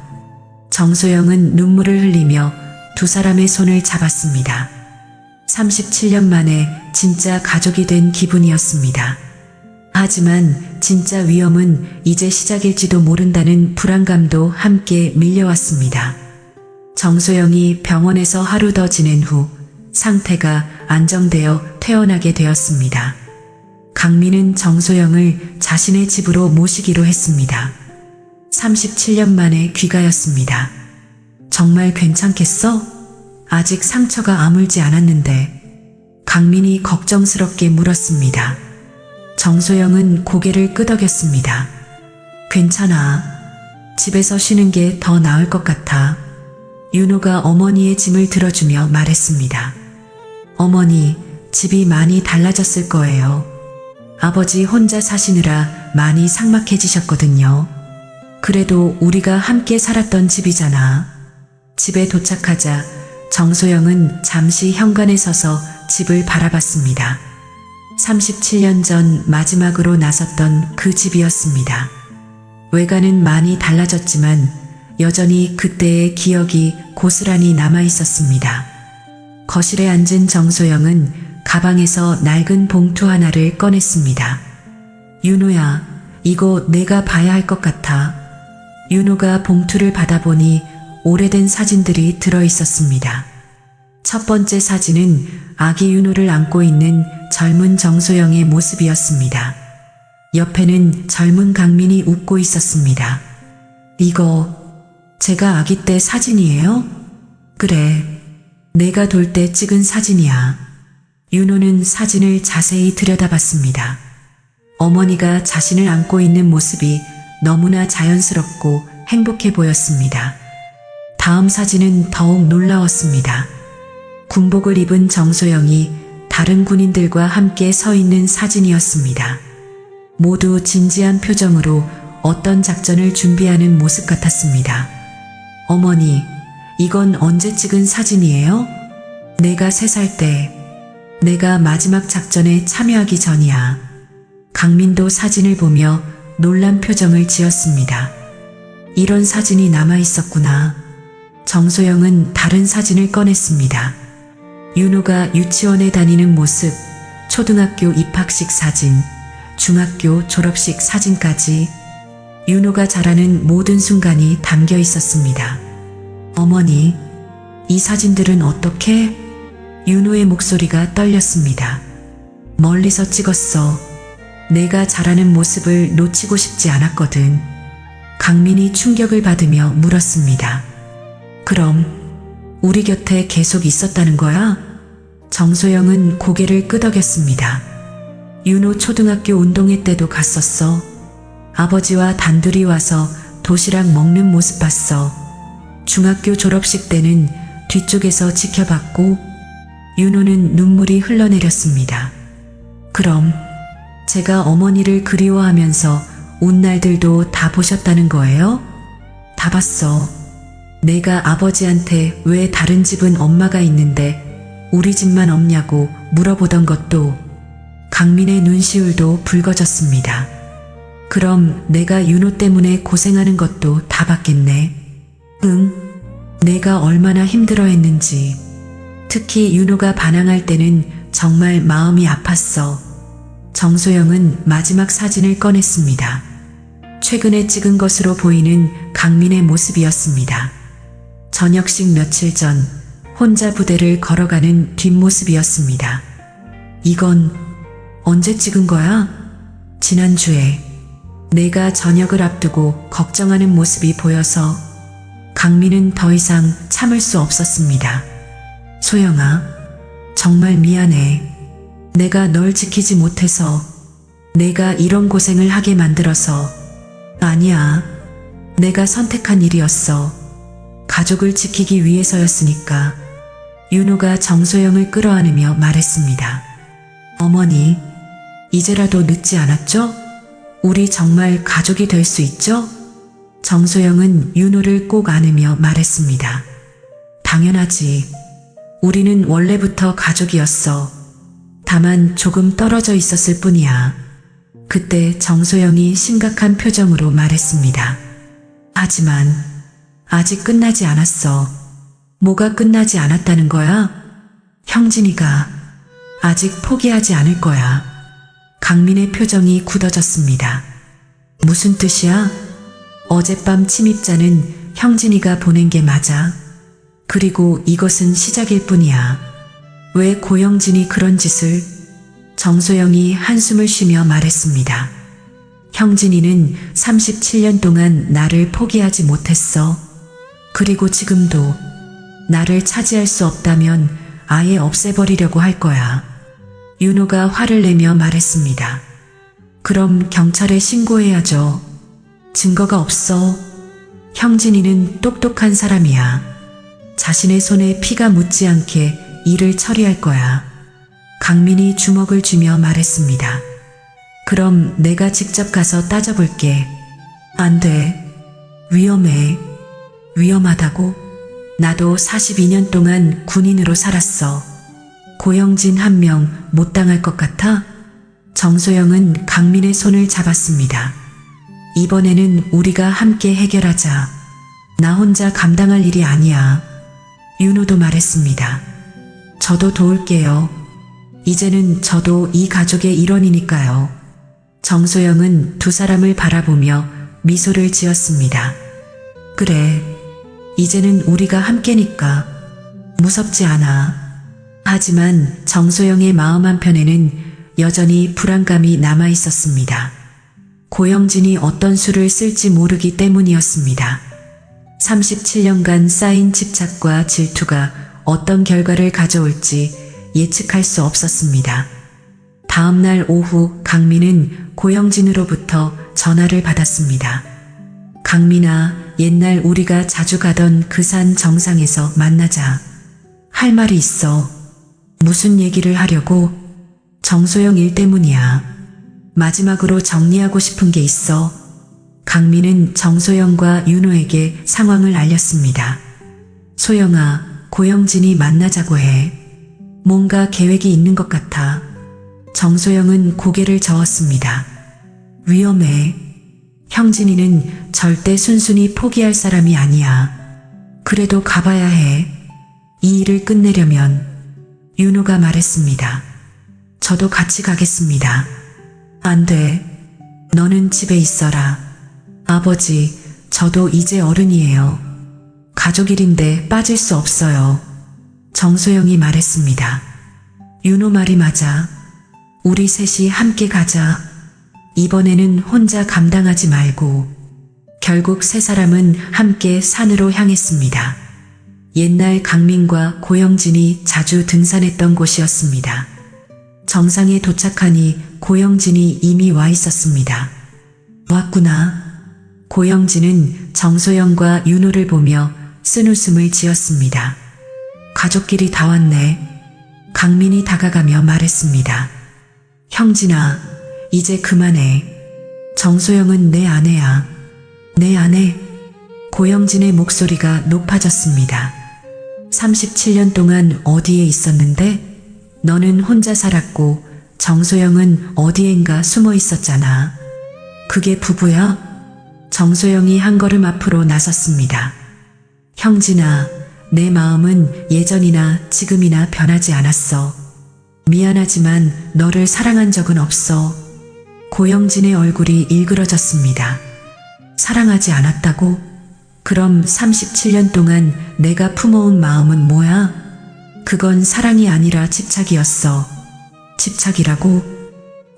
정소영은 눈물을 흘리며 두 사람의 손을 잡았습니다. 37년 만에 진짜 가족이 된 기분이었습니다. 하지만 진짜 위험은 이제 시작일지도 모른다는 불안감도 함께 밀려왔습니다. 정소영이 병원에서 하루 더 지낸 후 상태가 안정되어 퇴원하게 되었습니다. 강민은 정소영을 자신의 집으로 모시기로 했습니다. 37년 만에 귀가였습니다. 정말 괜찮겠어? 아직 상처가 아물지 않았는데. 강민이 걱정스럽게 물었습니다. 정소영은 고개를 끄덕였습니다. 괜찮아. 집에서 쉬는 게 더 나을 것 같아. 윤호가 어머니의 짐을 들어주며 말했습니다. 어머니, 집이 많이 달라졌을 거예요. 아버지 혼자 사시느라 많이 삭막해지셨거든요. 그래도 우리가 함께 살았던 집이잖아. 집에 도착하자 정소영은 잠시 현관에 서서 집을 바라봤습니다. 37년 전 마지막으로 나섰던 그 집이었습니다. 외관은 많이 달라졌지만 여전히 그때의 기억이 고스란히 남아 있었습니다. 거실에 앉은 정소영은 가방에서 낡은 봉투 하나를 꺼냈습니다. 윤호야, 이거 내가 봐야 할 것 같아. 윤호가 봉투를 받아보니 오래된 사진들이 들어 있었습니다. 첫 번째 사진은 아기 윤호를 안고 있는 젊은 정소영의 모습이었습니다. 옆에는 젊은 강민이 웃고 있었습니다. 이거 제가 아기 때 사진이에요? 그래, 내가 돌 때 찍은 사진이야. 윤호는 사진을 자세히 들여다봤습니다. 어머니가 자신을 안고 있는 모습이 너무나 자연스럽고 행복해 보였습니다. 다음 사진은 더욱 놀라웠습니다. 군복을 입은 정소영이 다른 군인들과 함께 서 있는 사진이었습니다. 모두 진지한 표정으로 어떤 작전을 준비하는 모습 같았습니다. 어머니, 이건 언제 찍은 사진이에요? 내가 3살 때, 내가 마지막 작전에 참여하기 전이야. 강민도 사진을 보며 놀란 표정을 지었습니다. 이런 사진이 남아 있었구나. 정소영은 다른 사진을 꺼냈습니다. 윤호가 유치원에 다니는 모습, 초등학교 입학식 사진, 중학교 졸업식 사진까지 윤호가 자라는 모든 순간이 담겨 있었습니다. 어머니, 이 사진들은 어떻게? 윤호의 목소리가 떨렸습니다. 멀리서 찍었어. 내가 자라는 모습을 놓치고 싶지 않았거든. 강민이 충격을 받으며 물었습니다. 그럼 우리 곁에 계속 있었다는 거야? 정소영은 고개를 끄덕였습니다. 윤호 초등학교 운동회 때도 갔었어. 아버지와 단둘이 와서 도시락 먹는 모습 봤어. 중학교 졸업식 때는 뒤쪽에서 지켜봤고 윤호는 눈물이 흘러내렸습니다. 그럼 제가 어머니를 그리워하면서 온 날들도 다 보셨다는 거예요? 다 봤어. 내가 아버지한테 왜 다른 집은 엄마가 있는데 우리 집만 없냐고 물어보던 것도. 강민의 눈시울도 붉어졌습니다. 그럼 내가 윤호 때문에 고생하는 것도 다 봤겠네. 응, 내가 얼마나 힘들어했는지. 특히 윤호가 반항할 때는 정말 마음이 아팠어. 정소영은 마지막 사진을 꺼냈습니다. 최근에 찍은 것으로 보이는 강민의 모습이었습니다. 저녁식 며칠 전 혼자 부대를 걸어가는 뒷모습이었습니다. 이건 언제 찍은 거야? 지난주에. 내가 저녁을 앞두고 걱정하는 모습이 보여서. 강민은 더 이상 참을 수 없었습니다. 소영아, 정말 미안해. 내가 널 지키지 못해서, 내가 이런 고생을 하게 만들어서. 아니야. 내가 선택한 일이었어. 가족을 지키기 위해서였으니까. 윤호가 정소영을 끌어안으며 말했습니다. 어머니, 이제라도 늦지 않았죠? 우리 정말 가족이 될 수 있죠? 정소영은 윤호를 꼭 안으며 말했습니다. 당연하지. 우리는 원래부터 가족이었어. 다만 조금 떨어져 있었을 뿐이야. 그때 정소영이 심각한 표정으로 말했습니다. 하지만 아직 끝나지 않았어. 뭐가 끝나지 않았다는 거야? 형진이가 아직 포기하지 않을 거야. 강민의 표정이 굳어졌습니다. 무슨 뜻이야? 어젯밤 침입자는 형진이가 보낸 게 맞아. 그리고 이것은 시작일 뿐이야. 왜 고영진이 그런 짓을? 정소영이 한숨을 쉬며 말했습니다. 형진이는 37년 동안 나를 포기하지 못했어. 그리고 지금도 나를 차지할 수 없다면 아예 없애버리려고 할 거야. 윤호가 화를 내며 말했습니다. 그럼 경찰에 신고해야죠. 증거가 없어. 형진이는 똑똑한 사람이야. 자신의 손에 피가 묻지 않게 일을 처리할 거야. 강민이 주먹을 쥐며 말했습니다. 그럼 내가 직접 가서 따져볼게. 안 돼. 위험해. 위험하다고? 나도 42년 동안 군인으로 살았어. 고영진 한 명 못 당할 것 같아? 정소영은 강민의 손을 잡았습니다. 이번에는 우리가 함께 해결하자. 나 혼자 감당할 일이 아니야. 윤호도 말했습니다. 저도 도울게요. 이제는 저도 이 가족의 일원이니까요. 정소영은 두 사람을 바라보며 미소를 지었습니다. 그래, 이제는 우리가 함께니까 무섭지 않아. 하지만 정소영의 마음 한편에는 여전히 불안감이 남아 있었습니다. 고영진이 어떤 수를 쓸지 모르기 때문이었습니다. 37년간 쌓인 집착과 질투가 어떤 결과를 가져올지 예측할 수 없었습니다. 다음 날 오후 강민은 고영진으로부터 전화를 받았습니다. 강민아, 옛날 우리가 자주 가던 그 산 정상에서 만나자. 할 말이 있어. 무슨 얘기를 하려고? 정소영 일 때문이야. 마지막으로 정리하고 싶은 게 있어. 강민은 정소영과 윤호에게 상황을 알렸습니다. 소영아, 고영진이 만나자고 해. 뭔가 계획이 있는 것 같아. 정소영은 고개를 저었습니다. 위험해. 형진이는 절대 순순히 포기할 사람이 아니야. 그래도 가봐야 해. 이 일을 끝내려면. 윤호가 말했습니다. 저도 같이 가겠습니다. 안 돼. 너는 집에 있어라. 아버지, 저도 이제 어른이에요. 가족 일인데 빠질 수 없어요. 정소영이 말했습니다. 윤호 말이 맞아. 우리 셋이 함께 가자. 이번에는 혼자 감당하지 말고. 결국 세 사람은 함께 산으로 향했습니다. 옛날 강민과 고영진이 자주 등산했던 곳이었습니다. 정상에 도착하니 고영진이 이미 와 있었습니다. 왔구나. 고영진은 정소영과 윤호를 보며 쓴웃음을 지었습니다. 가족끼리 다 왔네. 강민이 다가가며 말했습니다. 형진아, 이제 그만해. 정소영은 내 아내야. 내 아내. 고영진의 목소리가 높아졌습니다. 37년 동안 어디에 있었는데? 너는 혼자 살았고 정소영은 어디엔가 숨어 있었잖아. 그게 부부야? 정소영이 한 걸음 앞으로 나섰습니다. 형진아, 내 마음은 예전이나 지금이나 변하지 않았어. 미안하지만 너를 사랑한 적은 없어. 고영진의 얼굴이 일그러졌습니다. 사랑하지 않았다고? 그럼 37년 동안 내가 품어온 마음은 뭐야? 그건 사랑이 아니라 집착이었어. 집착이라고?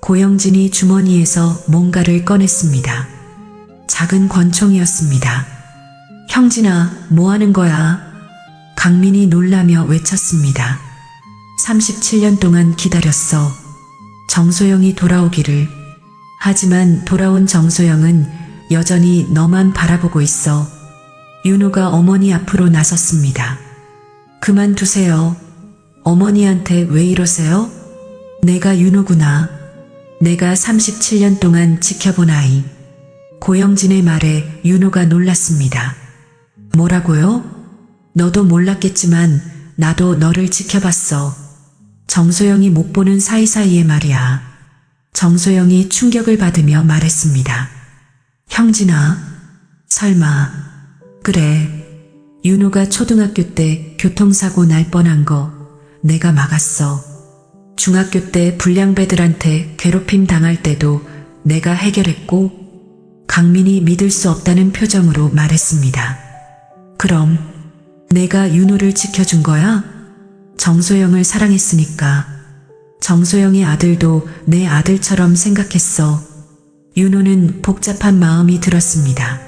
고영진이 주머니에서 뭔가를 꺼냈습니다. 작은 권총이었습니다. 형진아, 뭐 하는 거야? 강민이 놀라며 외쳤습니다. 37년 동안 기다렸어. 정소영이 돌아오기를. 하지만 돌아온 정소영은 여전히 너만 바라보고 있어. 윤호가 어머니 앞으로 나섰습니다. 그만두세요. 어머니한테 왜 이러세요? 내가 윤호구나. 내가 37년 동안 지켜본 아이. 고영진의 말에 윤호가 놀랐습니다. 뭐라고요? 너도 몰랐겠지만 나도 너를 지켜봤어. 정소영이 못 보는 사이사이에 말이야. 정소영이 충격을 받으며 말했습니다. 형진아, 설마. 그래. 윤호가 초등학교 때 교통사고 날 뻔한 거 내가 막았어. 중학교 때 불량배들한테 괴롭힘 당할 때도 내가 해결했고, 강민이 믿을 수 없다는 표정으로 말했습니다. 그럼 내가 윤호를 지켜준 거야? 정소영을 사랑했으니까. 정소영의 아들도 내 아들처럼 생각했어. 윤호는 복잡한 마음이 들었습니다.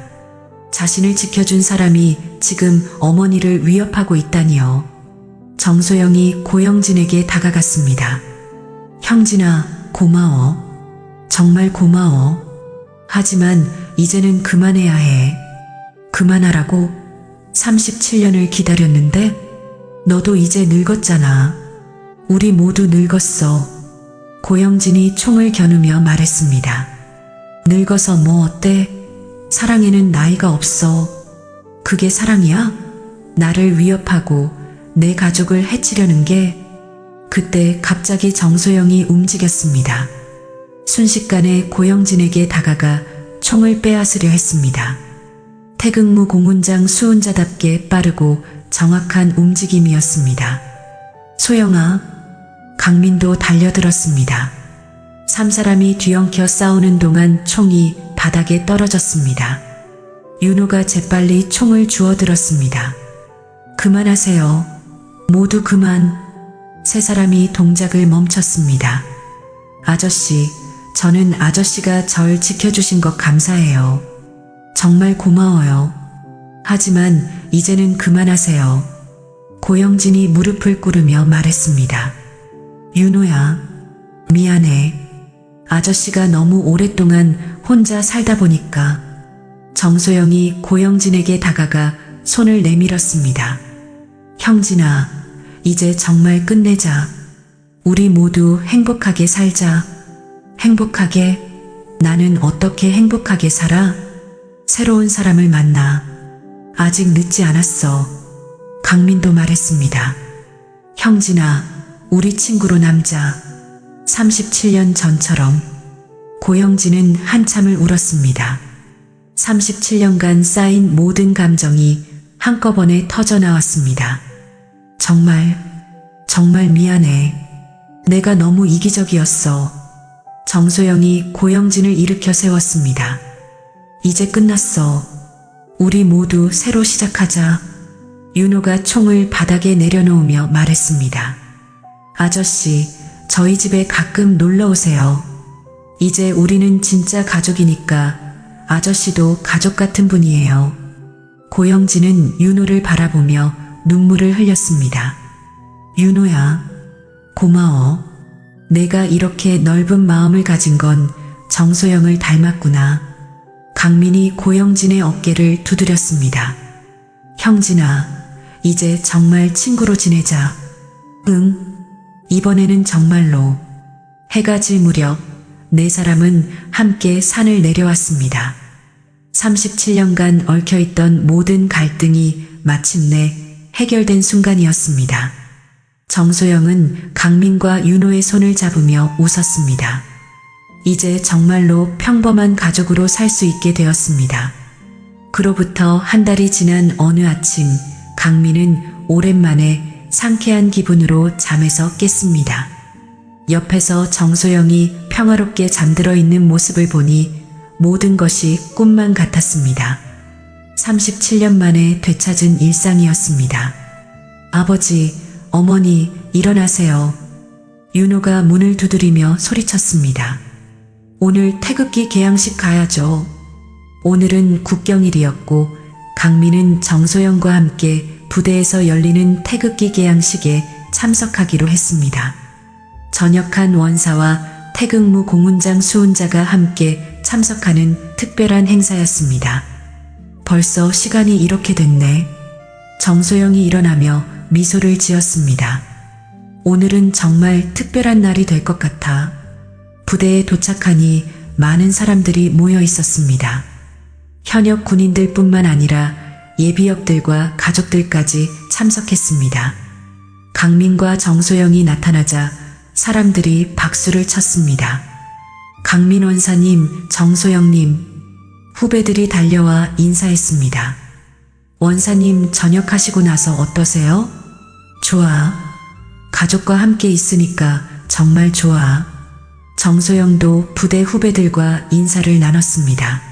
자신을 지켜준 사람이 지금 어머니를 위협하고 있다니요. 정소영이 고영진에게 다가갔습니다. 형진아, 고마워. 정말 고마워. 하지만 이제는 그만해야 해. 그만하라고? 37년을 기다렸는데? 너도 이제 늙었잖아. 우리 모두 늙었어. 고영진이 총을 겨누며 말했습니다. 늙어서 뭐 어때? 사랑에는 나이가 없어. 그게 사랑이야? 나를 위협하고 내 가족을 해치려는 게. 그때 갑자기 정소영이 움직였습니다. 순식간에 고영진에게 다가가 총을 빼앗으려 했습니다. 태극무 공훈장 수훈자답게 빠르고 정확한 움직임이었습니다. 소영아, 강민도 달려들었습니다. 3사람이 뒤엉켜 싸우는 동안 총이 바닥에 떨어졌습니다. 윤호가 재빨리 총을 주워들었습니다. 그만하세요. 모두 그만. 3사람이 동작을 멈췄습니다. 아저씨, 저는 아저씨가 절 지켜주신 것 감사해요. 정말 고마워요. 하지만 이제는 그만하세요. 고영진이 무릎을 꿇으며 말했습니다. 윤호야, 미안해. 아저씨가 너무 오랫동안 혼자 살다 보니까. 정소영이 고영진에게 다가가 손을 내밀었습니다. 형진아, 이제 정말 끝내자. 우리 모두 행복하게 살자. 행복하게? 나는 어떻게 행복하게 살아? 새로운 사람을 만나. 아직 늦지 않았어. 강민도 말했습니다. 형진아, 우리 친구로 남자. 37년 전처럼. 고영진은 한참을 울었습니다. 37년간 쌓인 모든 감정이 한꺼번에 터져나왔습니다. 정말 미안해. 내가 너무 이기적이었어. 정소영이 고영진을 일으켜 세웠습니다. 이제 끝났어. 우리 모두 새로 시작하자. 윤호가 총을 바닥에 내려놓으며 말했습니다. 아저씨, 저희 집에 가끔 놀러 오세요. 이제 우리는 진짜 가족이니까 아저씨도 가족 같은 분이에요. 고영진은 윤호를 바라보며 눈물을 흘렸습니다. 윤호야, 고마워. 내가 이렇게 넓은 마음을 가진 건 정소영을 닮았구나. 강민이 고영진의 어깨를 두드렸습니다. 형진아, 이제 정말 친구로 지내자. 응, 이번에는 정말로. 해가 질 무렵 4사람은 함께 산을 내려왔습니다. 37년간 얽혀있던 모든 갈등이 마침내 해결된 순간이었습니다. 정소영은 강민과 윤호의 손을 잡으며 웃었습니다. 이제 정말로 평범한 가족으로 살 수 있게 되었습니다. 그로부터 한 달이 지난 어느 아침, 강민은 오랜만에 상쾌한 기분으로 잠에서 깼습니다. 옆에서 정소영이 평화롭게 잠들어 있는 모습을 보니 모든 것이 꿈만 같았습니다. 37년 만에 되찾은 일상이었습니다. 아버지, 어머니, 일어나세요. 윤호가 문을 두드리며 소리쳤습니다. 오늘 태극기 개양식 가야죠. 오늘은 국경일이었고 강민은 정소영과 함께 부대에서 열리는 태극기 개양식에 참석하기로 했습니다. 전역한 원사와 태극무 공훈장 수훈자가 함께 참석하는 특별한 행사였습니다. 벌써 시간이 이렇게 됐네. 정소영이 일어나며 미소를 지었습니다. 오늘은 정말 특별한 날이 될 것 같아. 부대에 도착하니 많은 사람들이 모여 있었습니다. 현역 군인들뿐만 아니라 예비역들과 가족들까지 참석했습니다. 강민과 정소영이 나타나자 사람들이 박수를 쳤습니다. 강민 원사님, 정소영님, 후배들이 달려와 인사했습니다. 원사님 전역하시고 나서 어떠세요? 좋아. 가족과 함께 있으니까 정말 좋아. 정소영도 부대 후배들과 인사를 나눴습니다.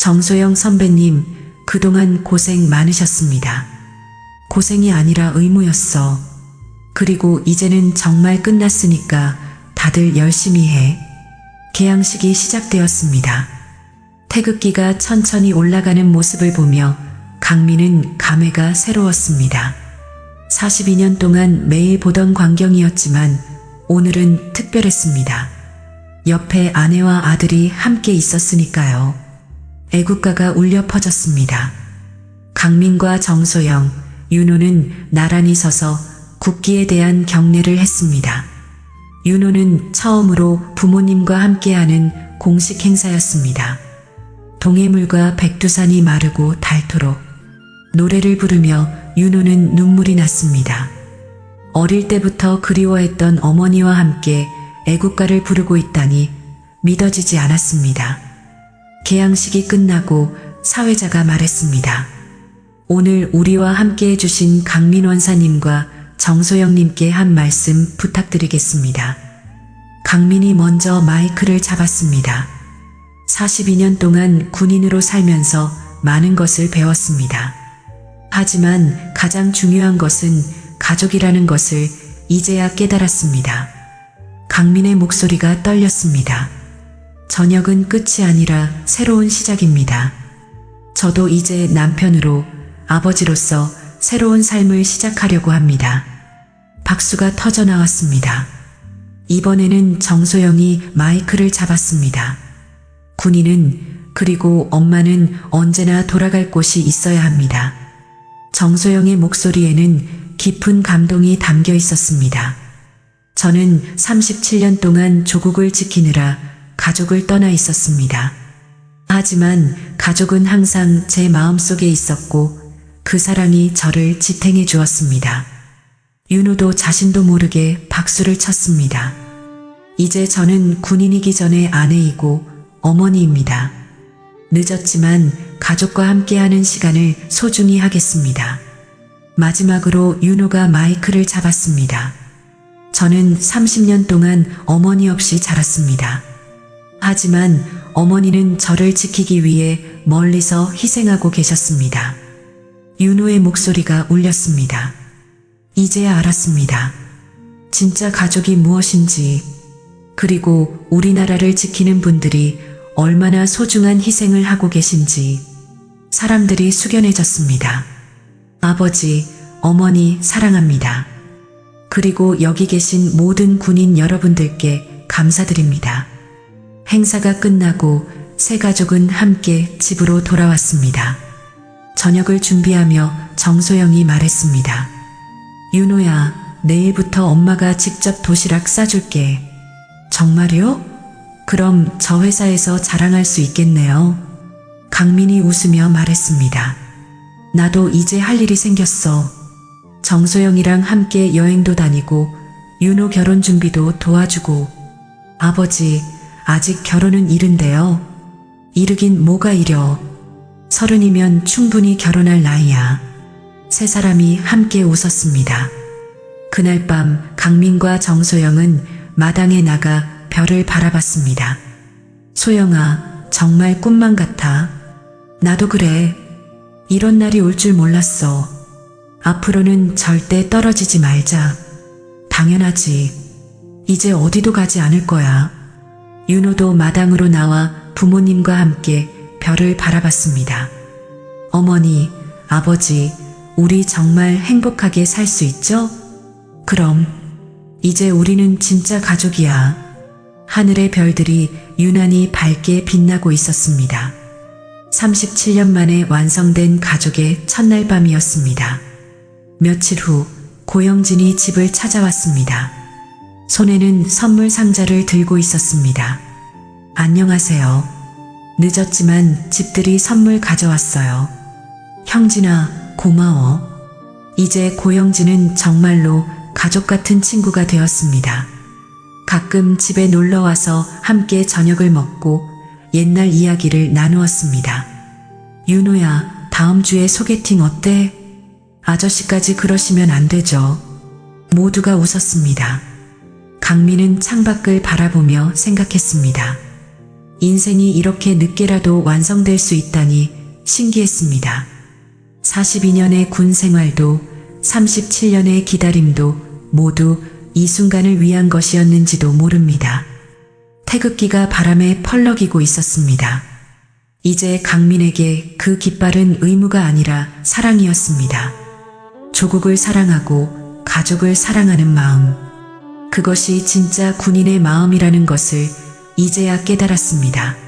정소영 선배님, 그동안 고생 많으셨습니다. 고생이 아니라 의무였어. 그리고 이제는 정말 끝났으니까 다들 열심히 해. 개양식이 시작되었습니다. 태극기가 천천히 올라가는 모습을 보며 강민은 감회가 새로웠습니다. 42년 동안 매일 보던 광경이었지만 오늘은 특별했습니다. 옆에 아내와 아들이 함께 있었으니까요. 애국가가 울려 퍼졌습니다. 강민과 정소영, 윤호는 나란히 서서 국기에 대한 경례를 했습니다. 윤호는 처음으로 부모님과 함께하는 공식 행사였습니다. 동해물과 백두산이 마르고 닳도록 노래를 부르며 윤호는 눈물이 났습니다. 어릴 때부터 그리워했던 어머니와 함께 애국가를 부르고 있다니 믿어지지 않았습니다. 개양식이 끝나고 사회자가 말했습니다. 오늘 우리와 함께 해주신 강민 원사님과 정소영님께 한 말씀 부탁드리겠습니다. 강민이 먼저 마이크를 잡았습니다. 42년 동안 군인으로 살면서 많은 것을 배웠습니다. 하지만 가장 중요한 것은 가족이라는 것을 이제야 깨달았습니다. 강민의 목소리가 떨렸습니다. 전역은 끝이 아니라 새로운 시작입니다. 저도 이제 남편으로, 아버지로서 새로운 삶을 시작하려고 합니다. 박수가 터져 나왔습니다. 이번에는 정소영이 마이크를 잡았습니다. 군인은, 그리고 엄마는 언제나 돌아갈 곳이 있어야 합니다. 정소영의 목소리에는 깊은 감동이 담겨 있었습니다. 저는 37년 동안 조국을 지키느라 가족을 떠나 있었습니다. 하지만 가족은 항상 제 마음속에 있었고 그 사랑이 저를 지탱해 주었습니다. 윤호도 자신도 모르게 박수를 쳤습니다. 이제 저는 군인이기 전에 아내이고 어머니입니다. 늦었지만 가족과 함께하는 시간을 소중히 하겠습니다. 마지막으로 윤호가 마이크를 잡았습니다. 저는 30년 동안 어머니 없이 자랐습니다. 하지만 어머니는 저를 지키기 위해 멀리서 희생하고 계셨습니다. 윤호의 목소리가 울렸습니다. 이제야 알았습니다. 진짜 가족이 무엇인지, 그리고 우리나라를 지키는 분들이 얼마나 소중한 희생을 하고 계신지. 사람들이 숙연해졌습니다. 아버지, 어머니 사랑합니다. 그리고 여기 계신 모든 군인 여러분들께 감사드립니다. 행사가 끝나고 세 가족은 함께 집으로 돌아왔습니다. 저녁을 준비하며 정소영이 말했습니다. 윤호야, 내일부터 엄마가 직접 도시락 싸줄게. 정말요? 그럼 저 회사에서 자랑할 수 있겠네요. 강민이 웃으며 말했습니다. 나도 이제 할 일이 생겼어. 정소영이랑 함께 여행도 다니고 윤호 결혼 준비도 도와주고. 아버지, 아직 결혼은 이른데요. 이르긴 뭐가 이려. 30이면 충분히 결혼할 나이야. 세 사람이 함께 웃었습니다. 그날 밤 강민과 정소영은 마당에 나가 별을 바라봤습니다. 소영아, 정말 꿈만 같아. 나도 그래. 이런 날이 올 줄 몰랐어. 앞으로는 절대 떨어지지 말자. 당연하지. 이제 어디도 가지 않을 거야. 윤호도 마당으로 나와 부모님과 함께 별을 바라봤습니다. 어머니, 아버지, 우리 정말 행복하게 살 수 있죠? 그럼 이제 우리는 진짜 가족이야. 하늘의 별들이 유난히 밝게 빛나고 있었습니다. 37년 만에 완성된 가족의 첫날 밤이었습니다. 며칠 후 고영진이 집을 찾아왔습니다. 손에는 선물 상자를 들고 있었습니다. 안녕하세요. 늦었지만 집들이 선물 가져왔어요. 형진아, 고마워. 이제 고영진은 정말로 가족 같은 친구가 되었습니다. 가끔 집에 놀러와서 함께 저녁을 먹고 옛날 이야기를 나누었습니다. 윤호야, 다음 주에 소개팅 어때? 아저씨까지 그러시면 안 되죠. 모두가 웃었습니다. 강민은 창밖을 바라보며 생각했습니다. 인생이 이렇게 늦게라도 완성될 수 있다니 신기했습니다. 42년의 군 생활도 37년의 기다림도 모두 이 순간을 위한 것이었는지도 모릅니다. 태극기가 바람에 펄럭이고 있었습니다. 이제 강민에게 그 깃발은 의무가 아니라 사랑이었습니다. 조국을 사랑하고 가족을 사랑하는 마음. 그것이 진짜 군인의 마음이라는 것을 이제야 깨달았습니다.